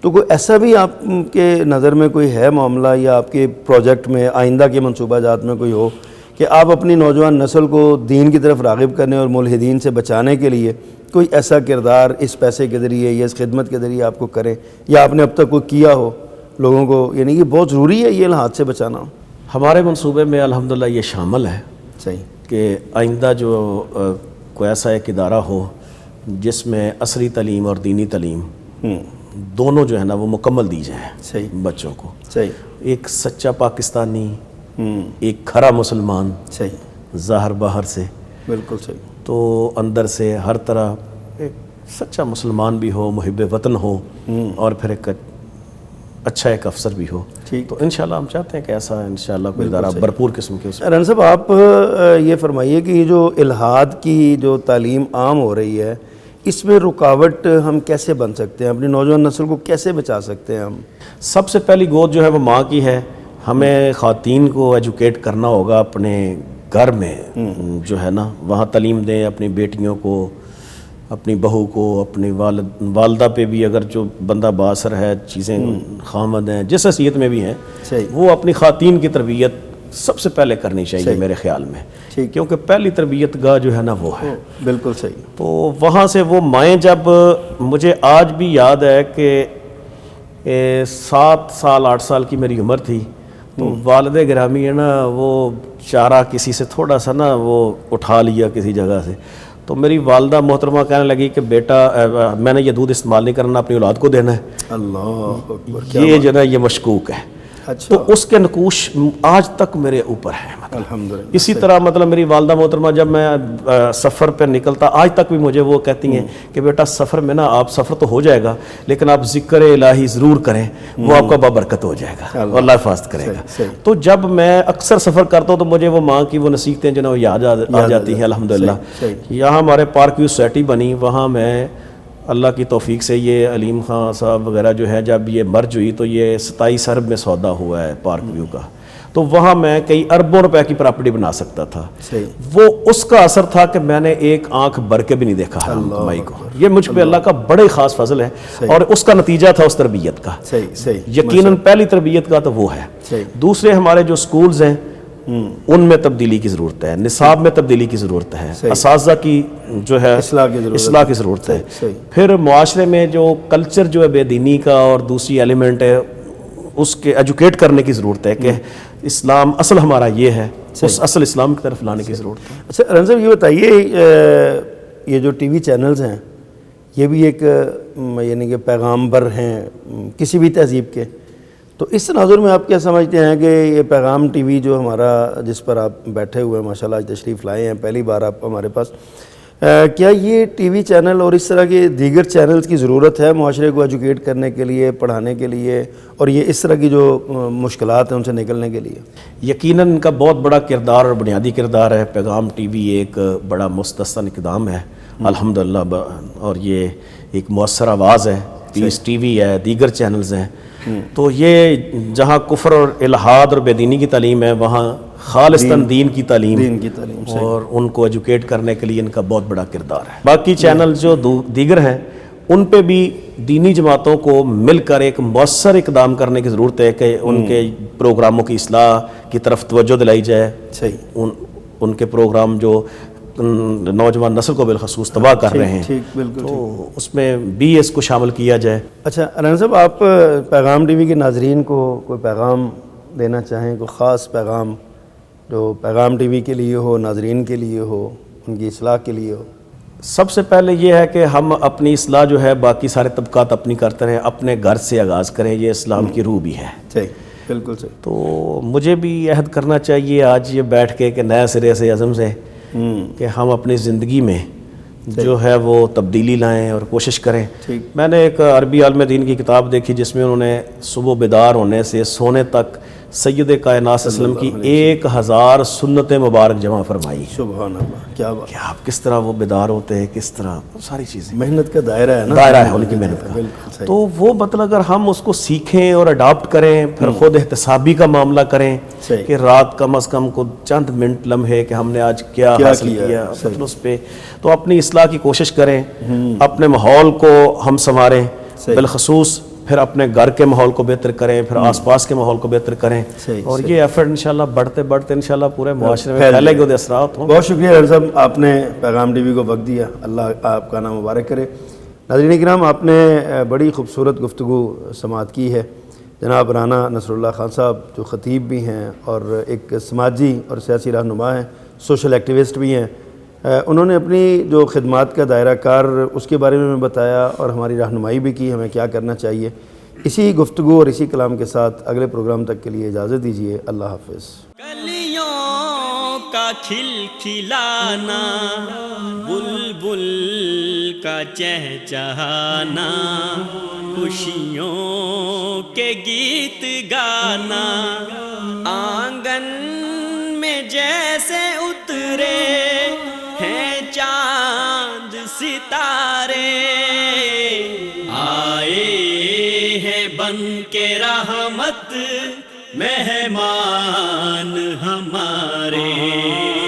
تو کوئی ایسا بھی آپ کے نظر میں کوئی ہے معاملہ یا آپ کے پروجیکٹ میں، آئندہ کے منصوبہ جات میں کوئی ہو کہ آپ اپنی نوجوان نسل کو دین کی طرف راغب کرنے اور ملحدین سے بچانے کے لیے کوئی ایسا کردار اس پیسے کے ذریعے یا اس خدمت کے ذریعے آپ کو کریں، یا آپ نے اب تک کوئی کیا ہو لوگوں کو؟ یعنی کہ بہت ضروری ہے یہ الحاد سے بچانا۔
ہمارے منصوبے میں الحمدللہ یہ شامل ہے
صحیح
کہ آئندہ جو کوئی ایسا ایک ادارہ ہو جس میں عصری تعلیم اور دینی تعلیم دونوں جو ہے نا وہ مکمل دی جائیں
صحیح
بچوں کو۔
صحیح
ایک سچا پاکستانی، ایک کھرا مسلمان،
صحیح،
ظاہر باہر سے،
بالکل صحیح،
تو اندر سے ہر طرح ایک سچا مسلمان بھی ہو، محب وطن ہو، اور پھر ایک اچھا ایک افسر بھی ہو۔
ٹھیک۔
تو انشاءاللہ ہم چاہتے ہیں کہ ایسا انشاءاللہ کوئی ادارہ بھرپور قسم کے اس
رن صاحب، آپ یہ فرمائیے کہ یہ جو الحاد کی جو تعلیم عام ہو رہی ہے، اس میں رکاوٹ ہم کیسے بن سکتے ہیں؟ اپنی نوجوان نسل کو کیسے بچا سکتے ہیں ہم؟
سب سے پہلی گود جو ہے وہ ماں کی ہے۔ ہمیں خواتین کو ایجوکیٹ کرنا ہوگا اپنے گھر میں، جو ہے نا وہاں تعلیم دیں اپنی بیٹیوں کو، اپنی بہو کو، اپنی والدہ پہ بھی اگر جو بندہ باثر ہے، چیزیں خامد ہیں جس حیثیت میں بھی ہیں،
صحیح،
وہ اپنی خواتین کی تربیت سب سے پہلے کرنی چاہیے میرے خیال میں،
ٹھیک،
کیونکہ پہلی تربیت گاہ جو ہے نا وہ ہے۔
بالکل صحیح۔
تو وہاں سے وہ مائیں، جب مجھے آج بھی یاد ہے کہ 7 سال 8 سال کی میری عمر تھی، تو والد گرامی ہے نا وہ چارہ کسی سے تھوڑا سا نا وہ اٹھا لیا کسی جگہ سے، تو میری والدہ محترمہ کہنے لگی کہ بیٹا میں نے یہ دودھ استعمال نہیں کرنا، اپنی اولاد کو دینا ہے،
اللہ اکبر،
یہ جو ہے یہ مشکوک ہے۔
اچھا،
تو اس کے نقوش آج تک میرے اوپر ہیں۔
الحمدللہ۔
اسی طرح مطلب میری والدہ محترمہ جب میں سفر پہ نکلتا، آج تک بھی مجھے وہ کہتی ہیں کہ بیٹا سفر میں نا آپ سفر تو ہو جائے گا لیکن آپ ذکر الہی ضرور کریں، وہ آپ کا بابرکت ہو جائے گا، اللہ حفاظت کرے گا۔ تو جب میں اکثر سفر کرتا ہوں تو مجھے وہ ماں کی وہ نصیحتیں جو نا وہ یاد آ جاتی ہیں الحمدللہ۔ یہاں ہمارے پارک ویو سوسائٹی بنی، وہاں میں اللہ کی توفیق سے یہ علیم خان صاحب وغیرہ جو ہے، جب یہ مرج ہوئی تو یہ 27 ارب میں سودا ہوا ہے پارک ویو کا، تو وہاں میں کئی اربوں روپے کی پراپرٹی بنا سکتا تھا۔ وہ اس کا اثر تھا کہ میں نے ایک آنکھ بھر کے بھی نہیں دیکھا حرام کمائی کو۔ یہ مجھ پہ اللہ کا بڑے خاص فضل ہے، اور اس کا نتیجہ تھا اس تربیت کا۔ یقیناً پہلی تربیت کا تو وہ ہے۔ دوسرے ہمارے جو سکولز ہیں ان میں تبدیلی کی ضرورت ہے، نصاب میں تبدیلی کی ضرورت ہے، اساتذہ کی جو ہے اصلاح کی ضرورت ہے۔ پھر معاشرے میں جو کلچر جو ہے بے دینی کا اور دوسری ایلیمنٹ ہے، اس کے ایجوکیٹ کرنے کی ضرورت ہے کہ اسلام اصل ہمارا یہ ہے، اس اصل اسلام کی طرف لانے کی ضرورت ہے۔
اچھا رن صاحب، یہ بتائیے یہ جو ٹی وی چینلز ہیں یہ بھی ایک یعنی کہ پیغامبر ہیں کسی بھی تہذیب کے، تو اس تناظر میں آپ کیا سمجھتے ہیں کہ یہ پیغام ٹی وی جو ہمارا جس پر آپ بیٹھے ہوئے ہیں، ماشاءاللہ آج تشریف لائے ہیں، پہلی بار آپ ہمارے پاس، کیا یہ ٹی وی چینل اور اس طرح کے دیگر چینلز کی ضرورت ہے معاشرے کو ایجوکیٹ کرنے کے لیے، پڑھانے کے لیے، اور یہ اس طرح کی جو مشکلات ہیں ان سے نکلنے کے لیے؟
یقیناً ان کا بہت بڑا کردار اور بنیادی کردار ہے۔ پیغام ٹی وی ایک بڑا مستحسن اقدام ہے الحمدللہ، اور یہ ایک مؤثر آواز ہے۔ پیس ٹی وی ہے، دیگر چینلز ہیں، تو یہ جہاں کفر اور الحاد اور بے دینی کی تعلیم ہے، وہاں خالصتاً دین کی تعلیم اور ان کو ایجوکیٹ کرنے کے لیے ان کا بہت بڑا کردار ہے۔ باقی چینل جو دیگر ہیں ان پہ بھی دینی جماعتوں کو مل کر ایک مؤثر اقدام کرنے کی ضرورت ہے کہ ان کے پروگراموں کی اصلاح کی طرف توجہ دلائی جائے۔ ان کے پروگرام جو نوجوان نسل کو بالخصوص تباہ کر رہے ہیں،
ٹھیک، بالکل
تو اس میں بھی اس کو شامل کیا جائے۔
اچھا رانا صاحب، آپ پیغام ٹی وی کے ناظرین کو کوئی پیغام دینا چاہیں، کوئی خاص پیغام جو پیغام ٹی وی کے لیے ہو، ناظرین کے لیے ہو، ان کی اصلاح کے لیے ہو؟
سب سے پہلے یہ ہے کہ ہم اپنی اصلاح جو ہے باقی سارے طبقات اپنی کرتے رہیں، اپنے گھر سے آغاز کریں، یہ اسلام کی روح بھی ہے۔
صحیح، بالکل صحیح۔
تو مجھے بھی عہد کرنا چاہیے آج یہ بیٹھ کے کہ نئے سرے سے عزم سے کہ ہم اپنی زندگی میں جو ہے وہ تبدیلی لائیں اور کوشش کریں۔ میں نے ایک عربی عالم دین کی کتاب دیکھی جس میں انہوں نے صبح بیدار ہونے سے سونے تک سید کائنات صلی اللہ علیہ وسلم کی 1000 سنتیں مبارک جمع فرمائی۔
سبحان اللہ، کیا بات!
کہ آپ کس طرح وہ بیدار ہوتے ہیں، کس طرح ساری چیزیں،
محنت کا دائرہ ہے نا،
دائرہ ہے ان کی محنت کا۔
بالکل صحیح۔
تو وہ مطلب اگر ہم اس کو سیکھیں اور اڈاپٹ کریں، پھر خود احتسابی کا معاملہ کریں
صحیح۔
کہ رات کم از کم کو چند منٹ لمحے کہ ہم نے آج کیا حاصل کیا، پھر اس پہ تو اپنی اصلاح کی کوشش کریں، اپنے ماحول کو ہم سنواریں، بالخصوص پھر اپنے گھر کے ماحول کو بہتر کریں، پھر آس پاس کے ماحول کو بہتر کریں، اور یہ ایفرٹ انشاءاللہ بڑھتے بڑھتے انشاءاللہ پورے معاشرے میں پھیلے گے، اثرات ہوں۔
بہت شکریہ رانا صاحب، آپ نے پیغام ٹی وی کو وقت دیا، اللہ آپ کا نام مبارک کرے۔ ناظرین کرام، آپ نے بڑی خوبصورت گفتگو سماعت کی ہے۔ جناب رانا نصر اللہ خان صاحب جو خطیب بھی ہیں اور ایک سماجی اور سیاسی رہنما ہیں، سوشل ایکٹیوسٹ بھی ہیں، انہوں نے اپنی جو خدمات کا دائرہ کار اس کے بارے میں بتایا اور ہماری رہنمائی بھی کی ہمیں کیا کرنا چاہیے۔ اسی گفتگو اور اسی کلام کے ساتھ اگلے پروگرام تک کے لیے اجازت دیجیے۔ اللہ حافظ۔
کلیوں کا کھلکھلانا، بلبل کا چہچہانا، خوشیوں کے گیت گانا، آنگن میں جیسے اترے ہیں چاند ستارے، آئے ہیں بن کے رحمت مہمان ہمارے۔